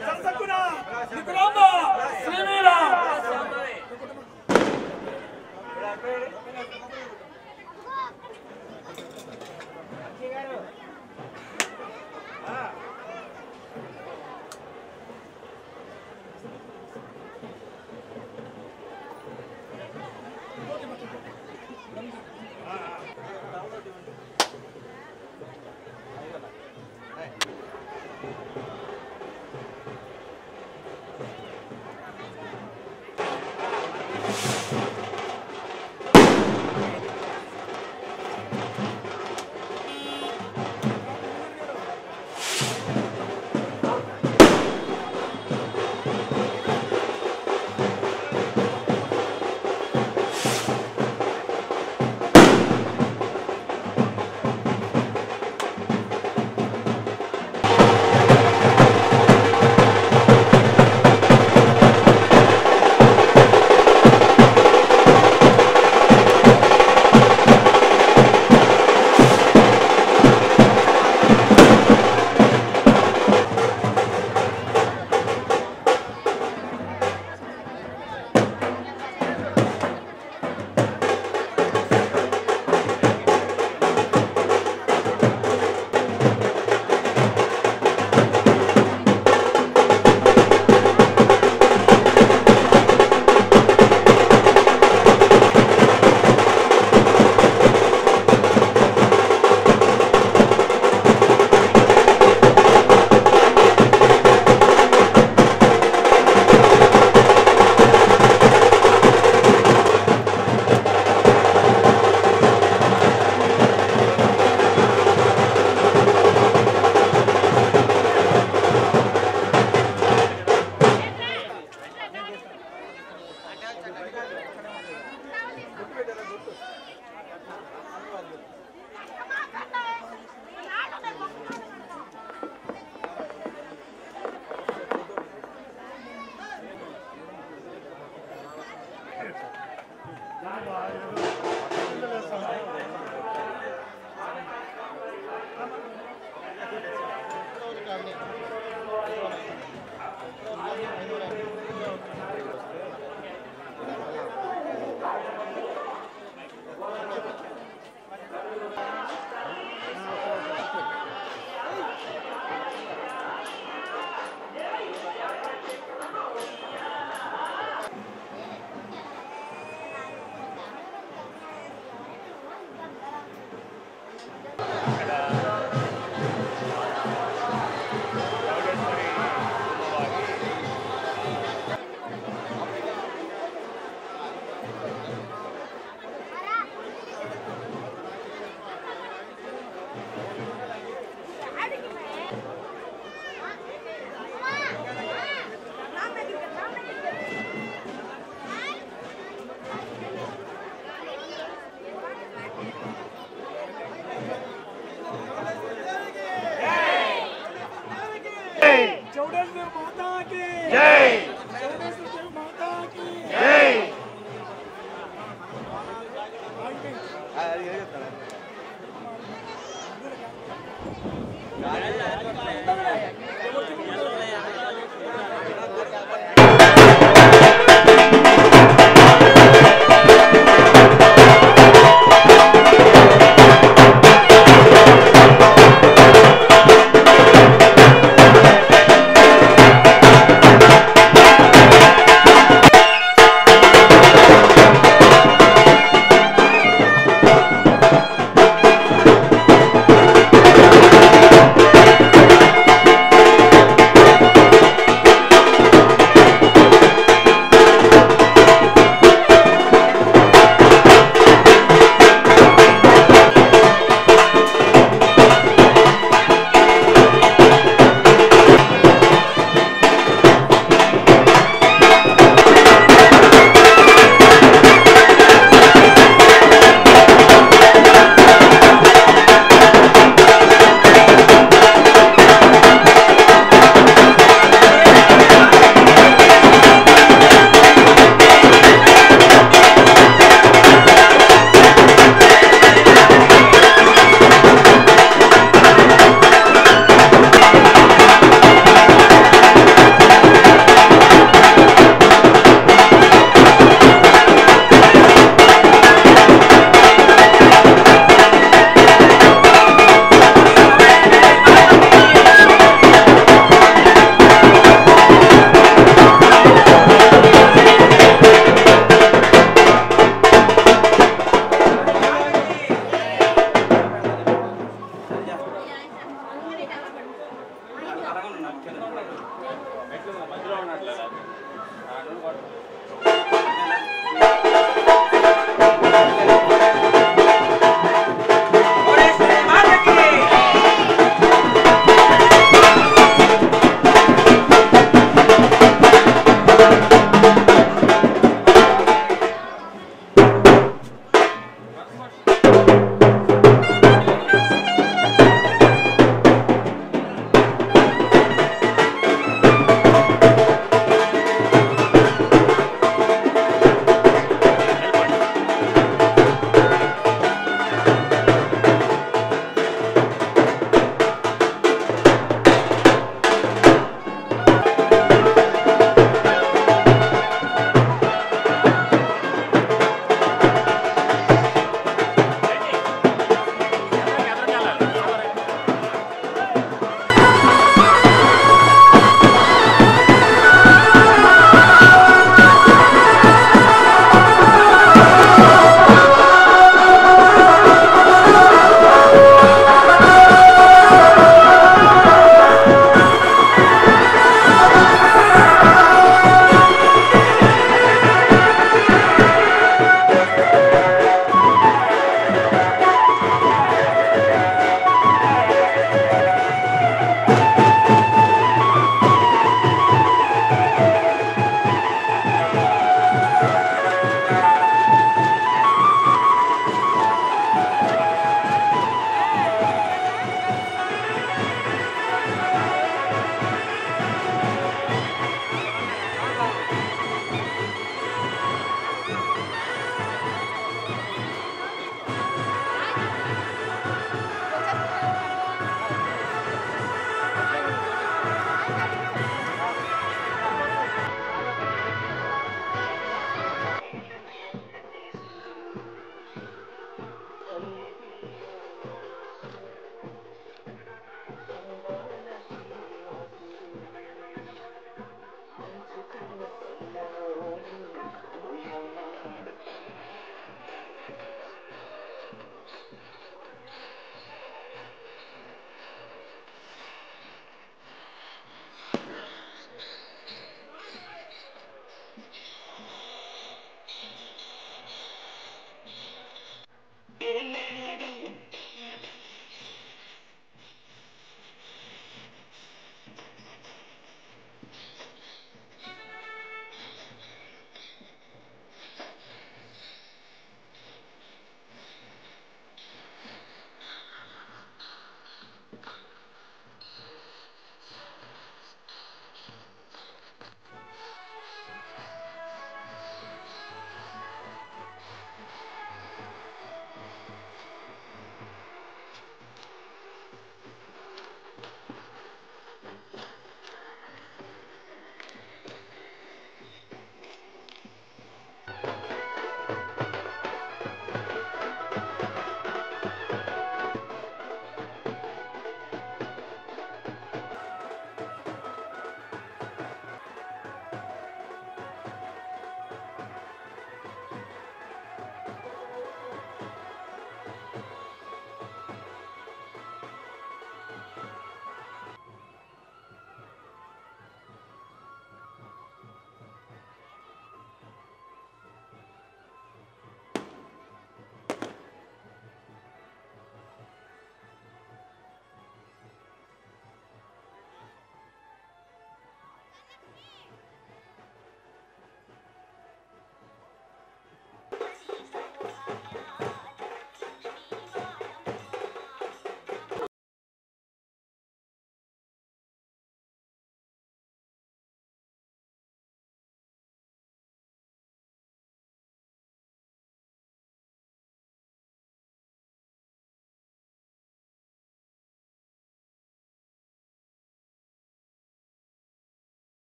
సంతకున నికురాంబ శ్రీవీర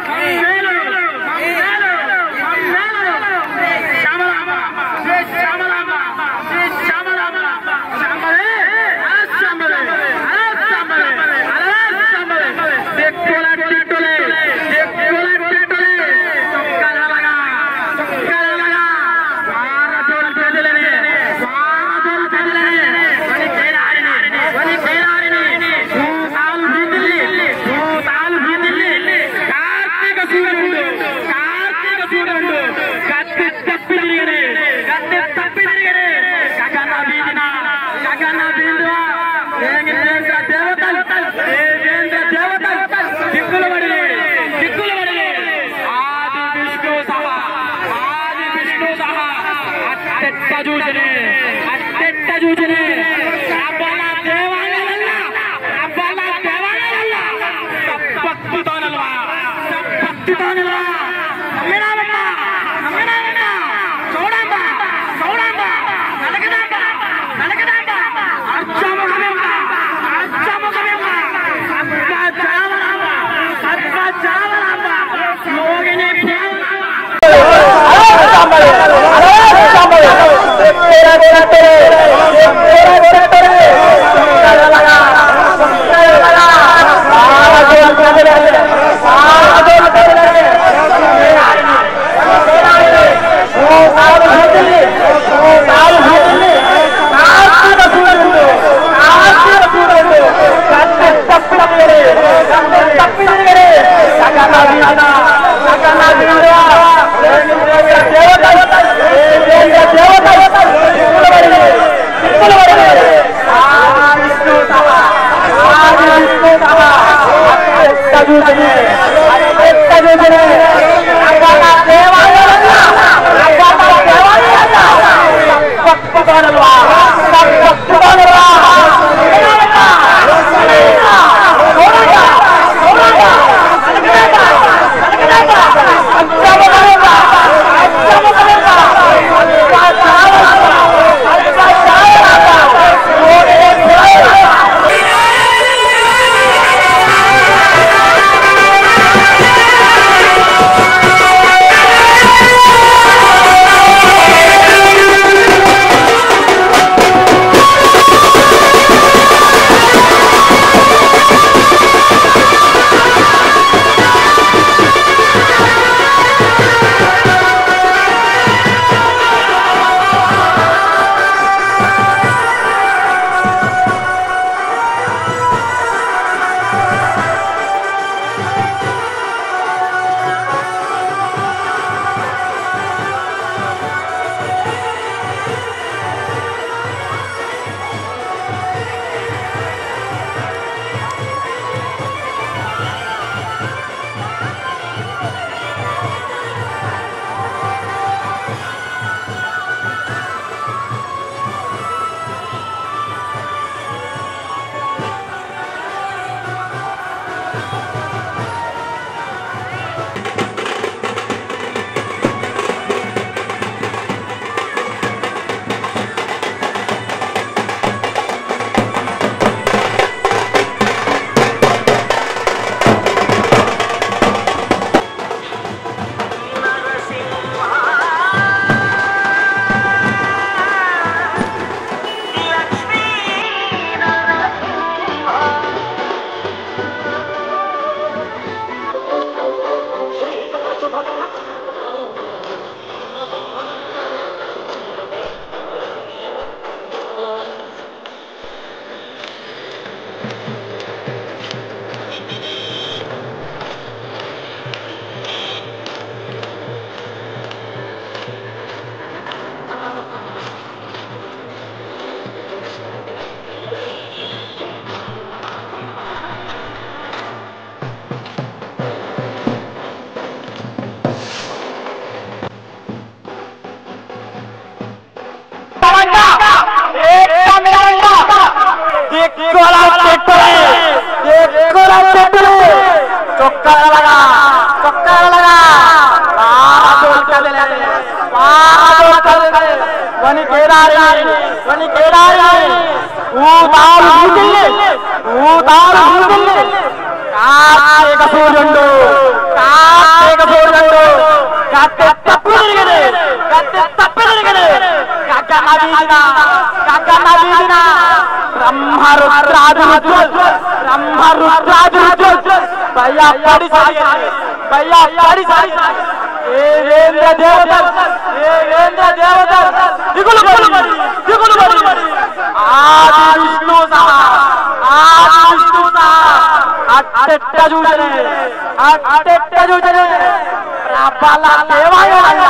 Hey! పదహారు సూర్యుల్ని కార్తీక సూర్యుడు గద్దె తప్పు తిరిగడు గగ్గన వీధిన బ్రహ్మరుద్రాజు భయపడి దేవేంద్ర దేవత దిగులు పడి ఆది విష్ణు సహా అట్టెట్ట చూచనే ప్రబల దేవాలయ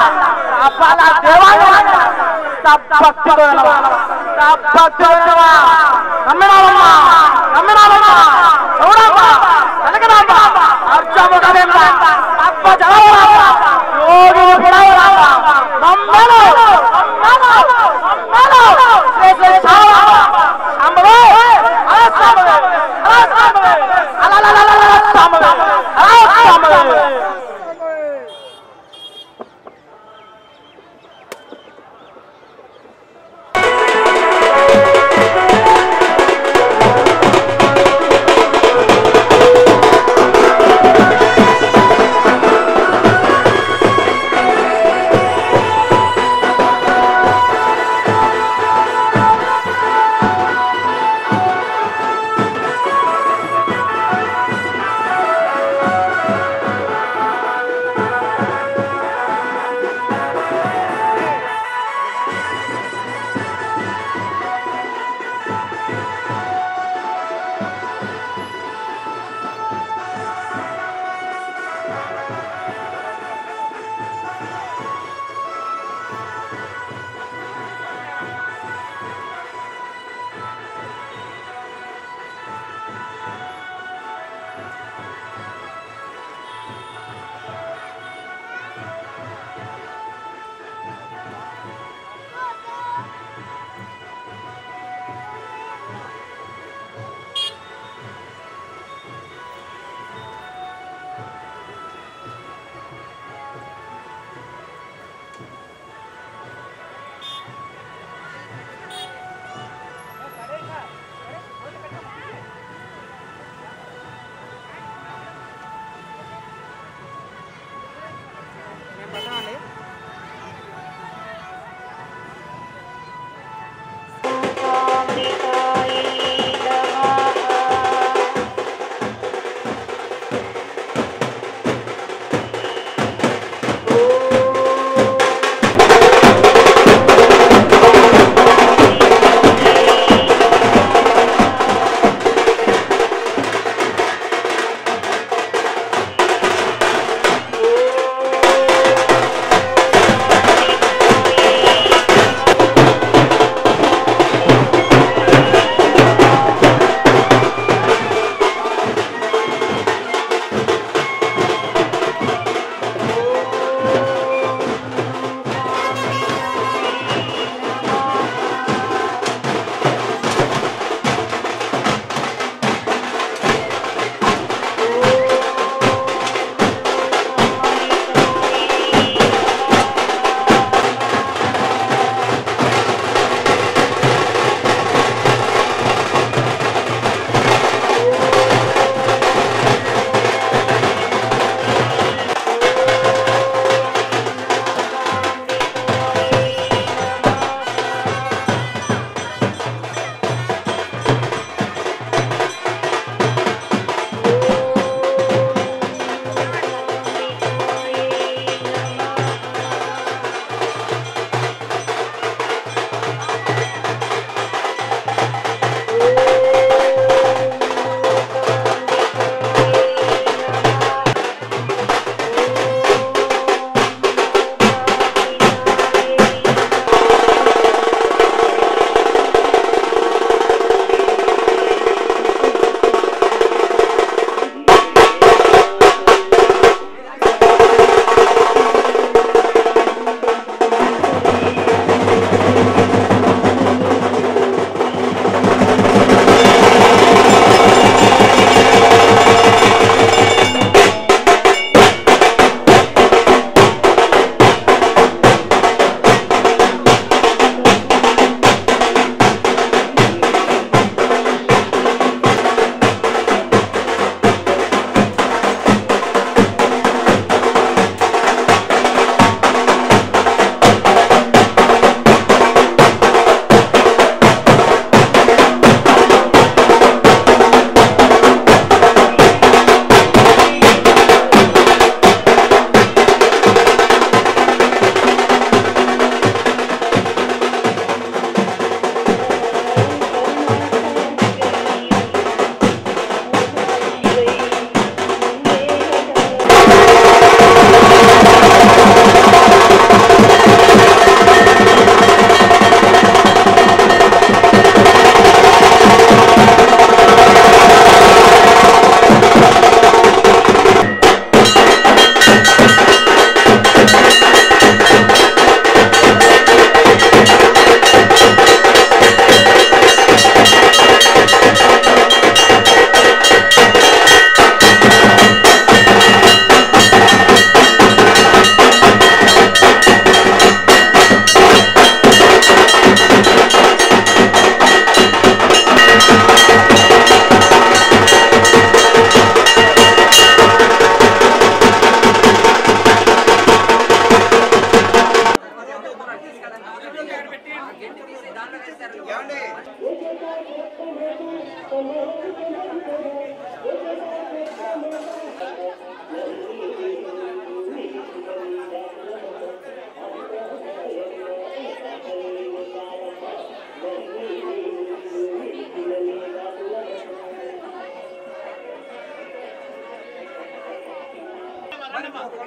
Gracias.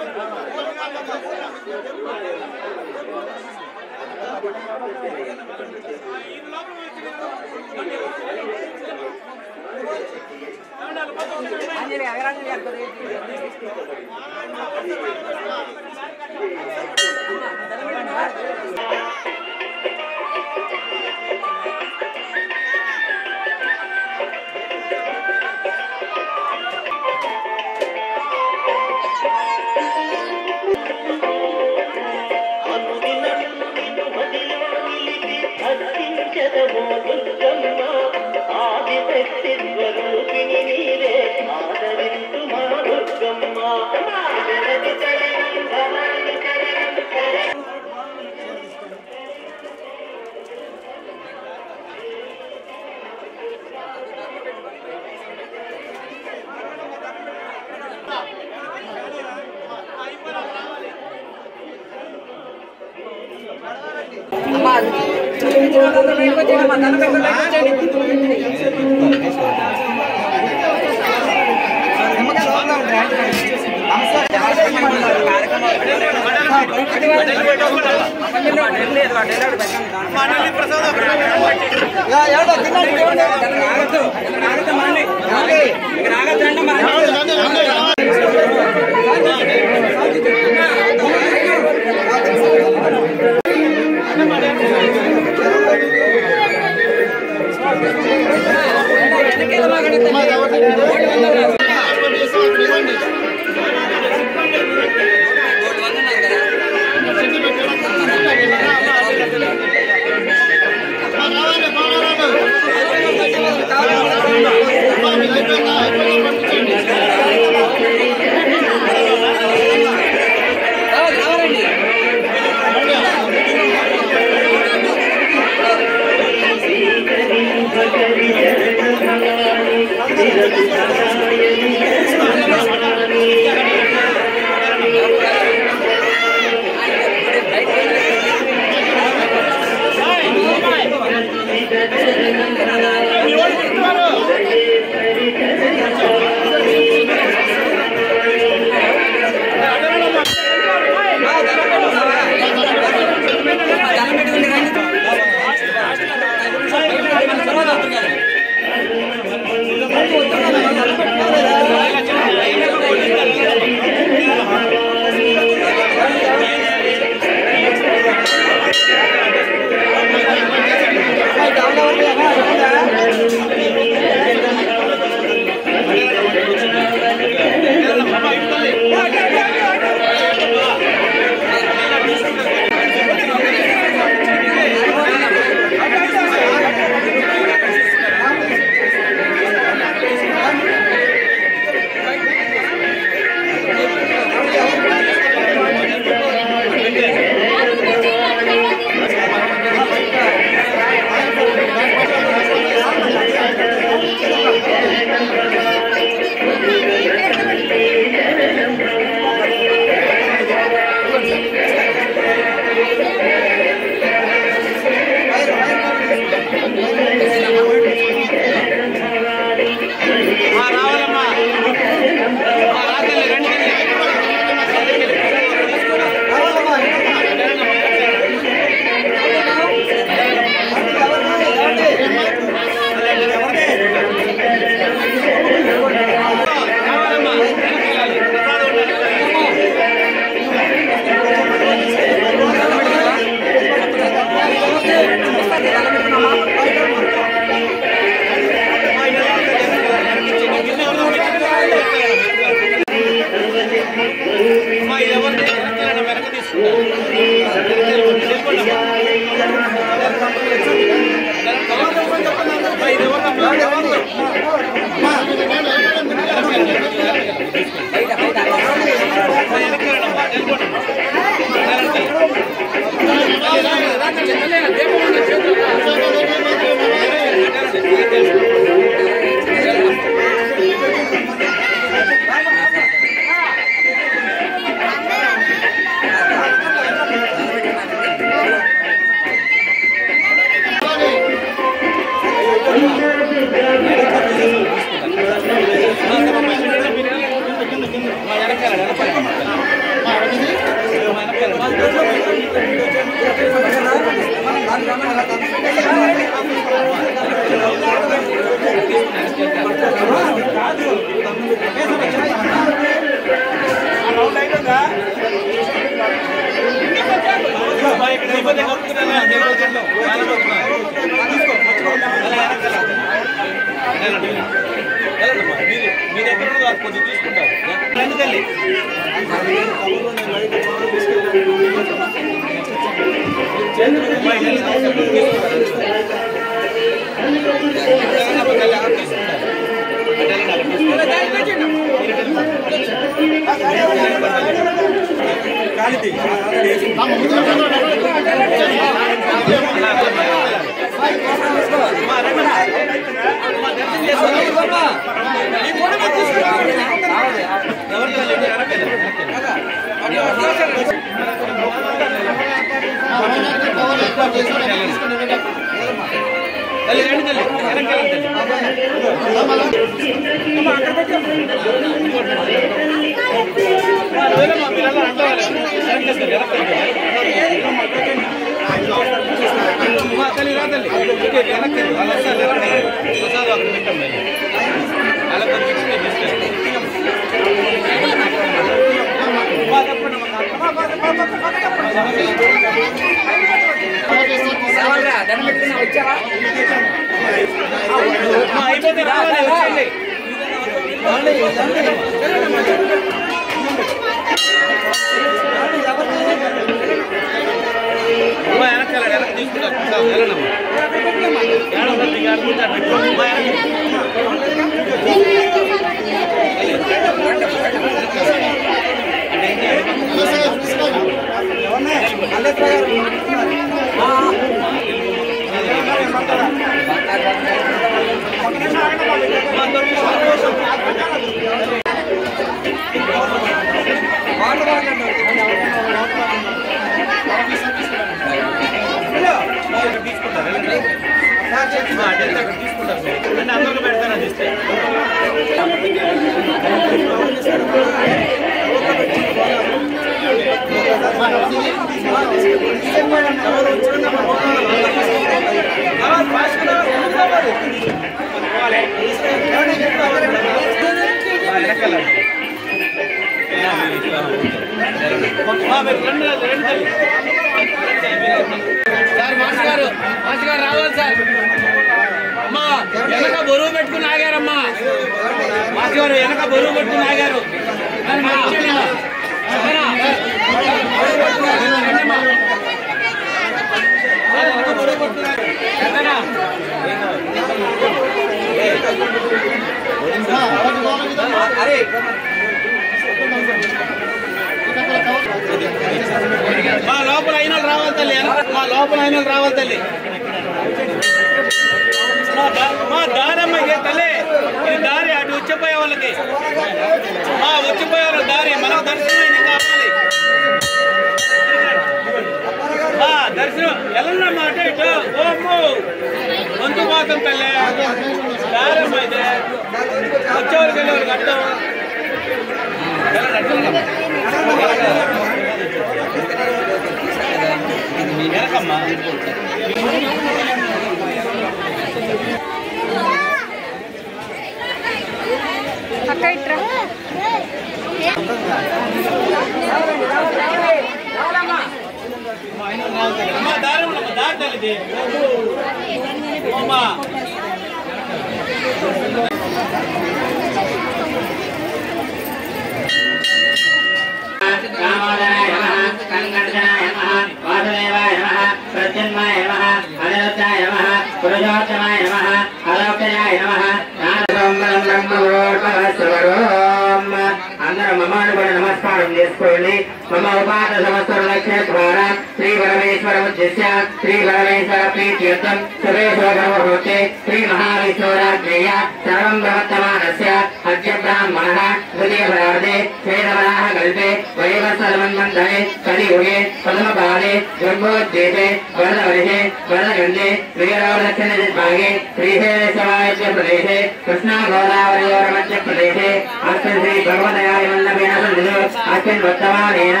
అందరూ మమ పాదానుగుణ నమస్కారం చేసుకోండి. మమ ఉపాస సంవత్సర లక్ష్య ద్వారా శ్రీ పరమేశ్వర ఉద్దేశ్య శ్రీ పరమేశ్వర ప్రీత్యర్థం సురేశ్వరముహూర్తే శ్రీ మహావిష్ణురాజ్ఞేయ సర్వం ప్రవర్తమానస్య అద్య బ్రాహ్మణః ద్వితీయపరార్ధే శ్వేతవరాహ కల్పే వైవస్వతమన్వంతరే కలియుగే ప్రథమపాదే బ్రహ్మోద్దీపే వరదవర్షే వరదగంధే విజయరావదక్షిణదిగ్భాగే శ్రీశైలేశవాయుధ్య ప్రదేశే కృష్ణా గోదావరియోరమధ్య ప్రదేశే అస్మిన్ శ్రీ భగవదయాయ వల్లభేన సన్నిధో అస్మిన్ వర్తమానేన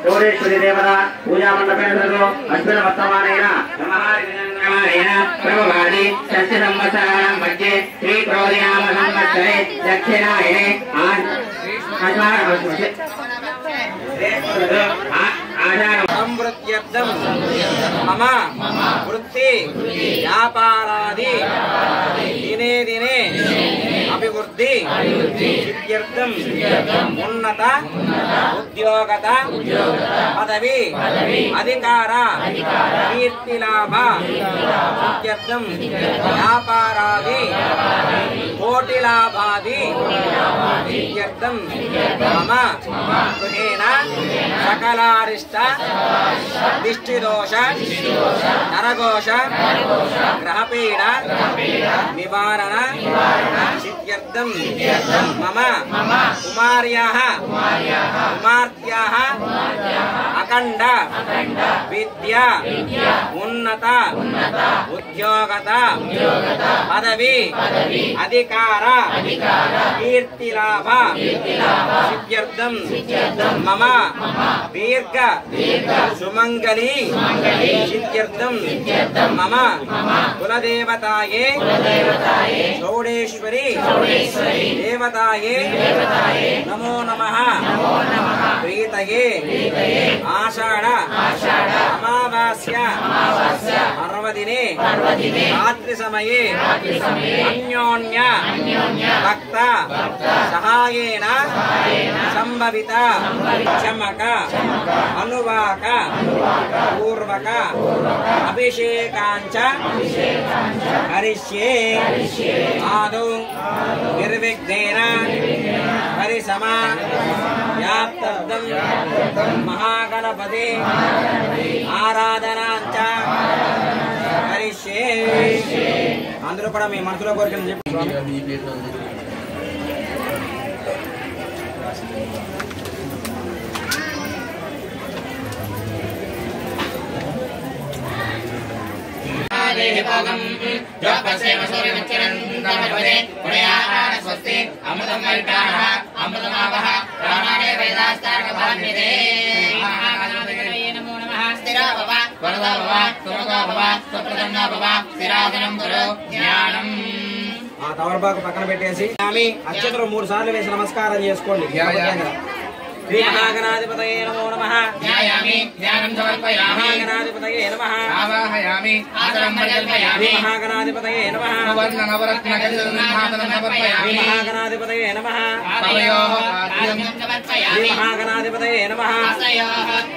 చౌడేశ్వరి దేవత పూజా మండపేన అస్మిన్ వర్తమానేన ప్రభువాది షష్ఠ సంవత్సరాణం మధ్యే శ్రీ క్రోధినామ సంవత్సరే దక్షిణాయనే సంవృత్యర్థం మమ వృత్తి వ్యాపారాది దినే దినే అభివృద్ధి సిద్ధ్యర్థం ఉన్నత ఉద్యోగత పదవి అధికార కీర్తిలాభ సిద్ధ్యర్థం వ్యాపారాది కోటి లాభాది సిద్ధ్యర్థం మమ గృహేణ సకలారిష్ట దిష్టిదోష నరఘోష గ్రహపీడ నివారణ సిద్ధ్యర్థం మమ కుమార్యాః కుమార్తెయాః అఖండ విద్య ఉన్నత ఉద్యోగత పదవి అధికార కీర్తిలాభ సిద్ధ్యర్థం మమ దీర్ఘ సుమంగళి సిద్ధ్యర్థం మమ కులదేవతాయే చౌడేశ్వరి దేవతాయే నమో నమః ప్రీతయే ఆషాఢ అమావాస్య పర్వదినే రాత్రి సమయే అన్యోన్య భక్త సహాయేన సంభవిత చమక అనువాక పూర్వక అభిషేకాంచ హరిష్యే ఆదౌ నిర్విఘ్నేన హరిసమ వ్యాప్తర్థం మహాగణపతి ఆరాధనాంచ హరిష్యే. అందరూ కూడా మీ మనసులో కోరికలు చెప్పి తమలపాకు పక్కన పెట్టేసి అక్షతలు 3 సార్లు వేసి నమస్కారం చేసుకోండి. శ్రీ మహాగణాధిపతయే నమో నమః. ధ్యాయామి ధ్యానం సమర్పయామి. మహాగణాధిపతయే నమః. ఆవాహయామి ఆసనం పరికల్పయామి. శ్రీ మహాగణాధిపతయే నమః. సువర్ణ నవరత్న గజాననం సమర్పయామి. శ్రీ మహాగణాధిపతయే నమః. పాదయోః అర్ఘ్యం సమర్పయామి. శ్రీ మహాగణాధిపతయే నమః. హస్తయోః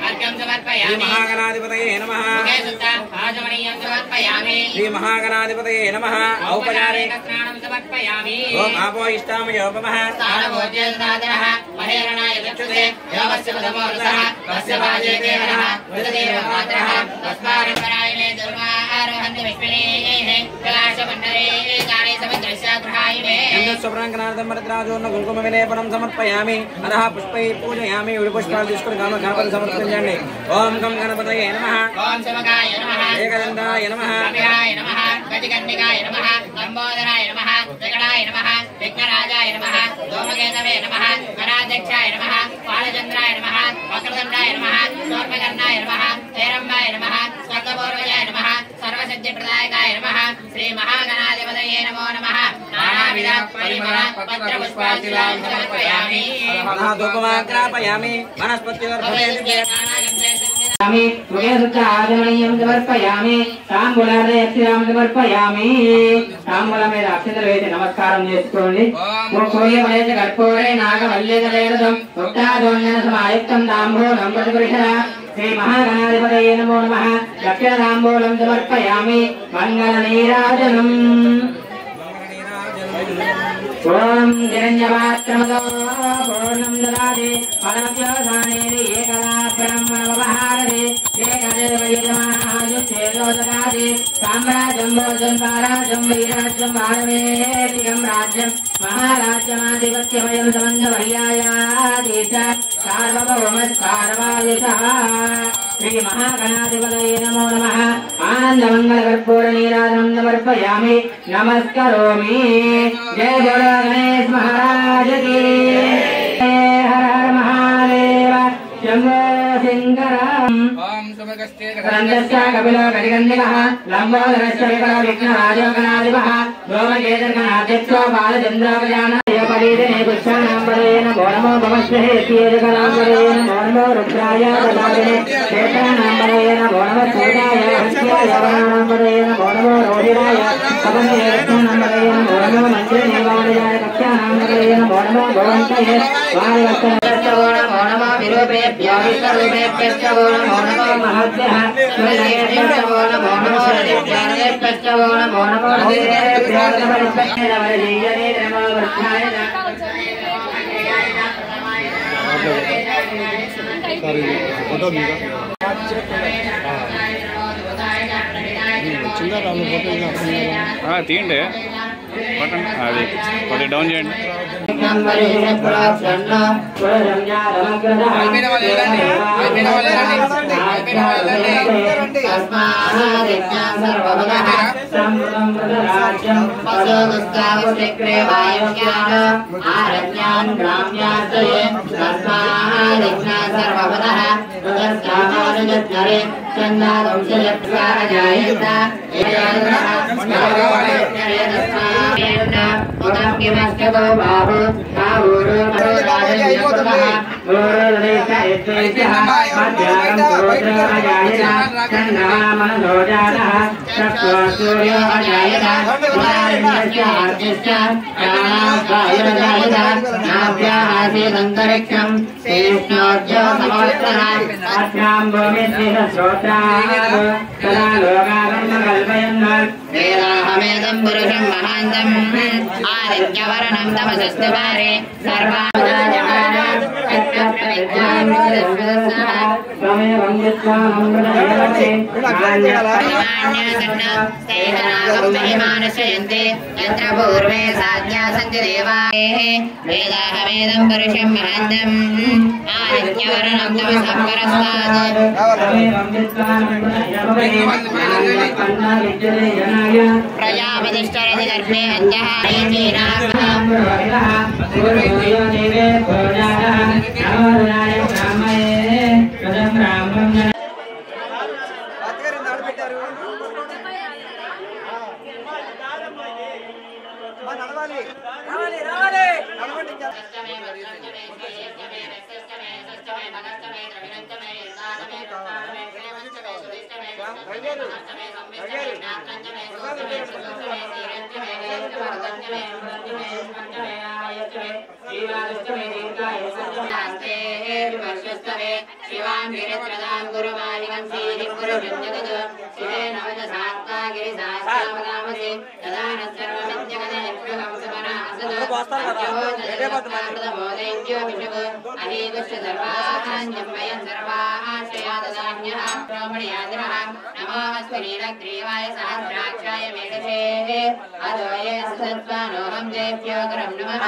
అర్ఘ్యం సమర్పయామి. శ్రీ మహాగణాధిపతయే నమః. ముఖే శుద్ధ ఆచమనీయం సమర్పయామి. శ్రీ మహాగణాధిపతయే నమః. ఔపచారిక స్నానం సమర్పయామి. ఓం ఆపో ఇష్టామయోపమః. స్థానభోజ్యదాదరః మహేరణాయ దక్షతే యావస్య పదమోర్ధః తస్య వాజేతే నః మృతదేవ మాత్రః తస్మారంపరాయణే దుర్వారోహంతి విష్ణునేః కలాశమండరే కాళే సముద్రస్య గ్రహాయినే యందస్వప్రాంగనార్థం మరద్రాజోన్న కుంకుమ విలేపనం సమర్పయామి. అదః పుష్పై పూజయామి. విడి పుష్పాలు తీసుకుని గణపతి సమర్పించండి. ఓం గం గణపతయే నమః. ఓం శివకాయ నమః. ఏకదంతాయ నమః. కపిలాయ నమః. గజకర్ణికాయ నమః. లంబోదరాయ నమః. జగడాయ నమః. విఘ్నరాజాయ నమః. ధూమకేతవే నమః. గణాధ్యక్షాయ నమః. పాలచంద్రాయ నమః. వక్రదండాయ నమః. శూర్పకర్ణాయ నమః. హేరంబాయ నమః. స్కందపూర్వజాయ నమః. సర్వసిద్ధిప్రదాయకాయ నమః. శ్రీ మహాగణాధిపతయే నమో నమః. నానావిధ పరిమళ పత్ర పుష్పార్చనాం సమర్పయామి. ధూపమాగ్రాపయామి. వనస్పత్యోర్భవేదికే ఆచమనీయం సమర్పయామి. తాంబూలార్ధ యక్షిరాం సమర్పయామి. తాంబూల మీద అక్షతలు వేసి నమస్కారం చేసుకోండి. కర్పూరే నాగవల్లేదం ఉక్తాదోన్యన సమాయుక్తం తాంబూలం ప్రతిపురుష. శ్రీ మహాగణాధిపతయే నమో నమః. దక్షిణ తాంబూలం సమర్పయామి. మంగళ నీరాజనం. ఓం హిరణ్యపాత్రమతో పూర్ణం దదాతి ఫలవ్యోధానేది ఏకదా బ్రహ్మవహారతి ఏకదేవయజమానాయుష్యేదో దదాతి సామ్రాజ్యం భోజం పారాజ్యం వైరాజ్యం భారవేదికం రాజ్యం మహారాజ్యమాధిపత్యమయం సమంధవర్యాయాదీశ సార్వభౌమస్కారవాయుషః శ్రీ మహాగణాధిపతయే నమో నమః ఆనందమంగళకర్పూరనీరాజనం సమర్పయామి నమస్కరోమి జయ బోలో గణేశ్ మహారాజ్ కీ హర హర మహాదేవ శంభో శంకర రంగస్య కపిలో గడిగంధికః లంబోదరస్య వికల విఘ్నరాజోగణాధిపః ధూమకేతర్గణాధ్యక్షో బాలచంద్రోపజానాయ పరీదినే పుష్పాణాంబరేణ నమో నమో భవస్మహే తీయజగణాంబరేణ నమో నమో రుద్రాయ దదాదినే క్షేత్రానాంబరేణ నమో నమో సూర్యాయ హంస్యాయ వరాణాంబరేణ నమో నమో రోహిణాయ కపనే రత్నాంబరేణ నమో నమో మంత్రే నివారయాయ కక్ష్యానాంబరేణ నమో నమో భవంతయే వారివస్తనస్య నమో నమో విరూపేభ్యో విశ్వరూపేభ్యశ్చ నమో నమో మహద్భ్యః శ్రీయేభ్యశ్చ నమో నమో శ్రీజ్ఞానేభ్యశ్చ నమో నమో శ్రీయేభ్యో నమో శ్రీయనే నమో వృక్షాయ తీయండి బటన్ అది కొద్దిగా డౌన్ చేయండి వేదాహమేదం పురుషం మహాంతం ఆదిత్యవరణం తమసస్తవారే సర్వాణ్యసన్నైమానశయంతే యంత్ర పూర్వే సాధ్యా సంతి దేవాః వేదాహమేదం పురుషం మహాంతం ఆదిత్యవరణం తమసపరస్తాత్ ప్రజాపతిష్టరతి గర్భే అంత్యః నమోస్వరీగ్రీవాయ సహస్రాక్షాయ మేఘే అదోయే సత్వానోహం దేవ్యోగరం నమః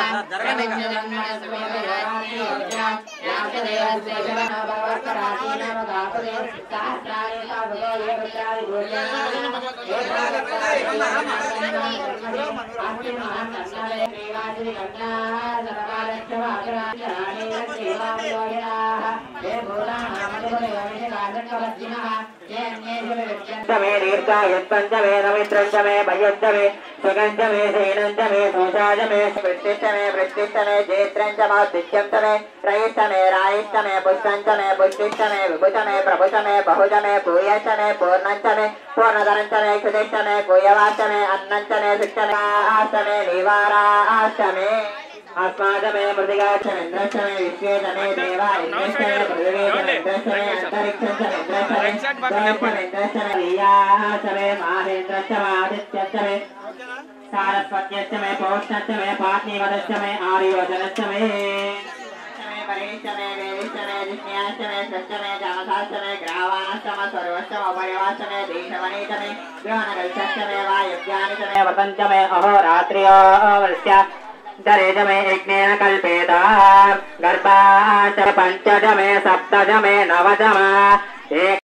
पंचमे दीर्घायुत्पंचमे नमित्रंचमे भयंचमे सुगंचमे सेनंचमे सूषाचमे वृत्तिष्ठमे वृत्तिष्ठमे जेत्रंचमादित्यंचमे त्रयिष्ठमे रायिष्ठमे पुष्टंचमे पुष्टिष्ठमे विभुचमे प्रभुचमे बहुचमे भूयंचमे पूर्णंचमे पूर्णधरंचमे क्षुतिष्ठमे कुयवाचमे अन्नंचमे शिक्षमे आष्टमे निवाराष्टमे अस्माकमे मृतिकाक्षमेन्द्रक्षमे विश्वेशमे देवा इन्द्रक्षमे पृथिवीक्षमेन्द्रक्षमे अंतरिक्षमेन्द्रक्षमे द्रक्षमेन्द्रक्षमे वीयाक्षमे माहेन्द्रक्षमादित्यक्षमे सारस्वत्यस्य मे पौष्णस्य मे पात्नीवदस्य मे आर्योजनस्य मे परिश्च मे वेविश्च मे जिज्ञाश्च मे सश्च मे जामसाश्च मे ग्रावाणश्च मे सर्वश्च मे परिवाश्च मे देशवनीच मे गृहनगल्श्च मे वायुज्ञानिच मे वतञ्च मे अहोरात्र्योऽवश्य दरेज मे यज्ञेन कल्पेत गर्भाश्च पञ्चज मे सप्तज मे नवज मे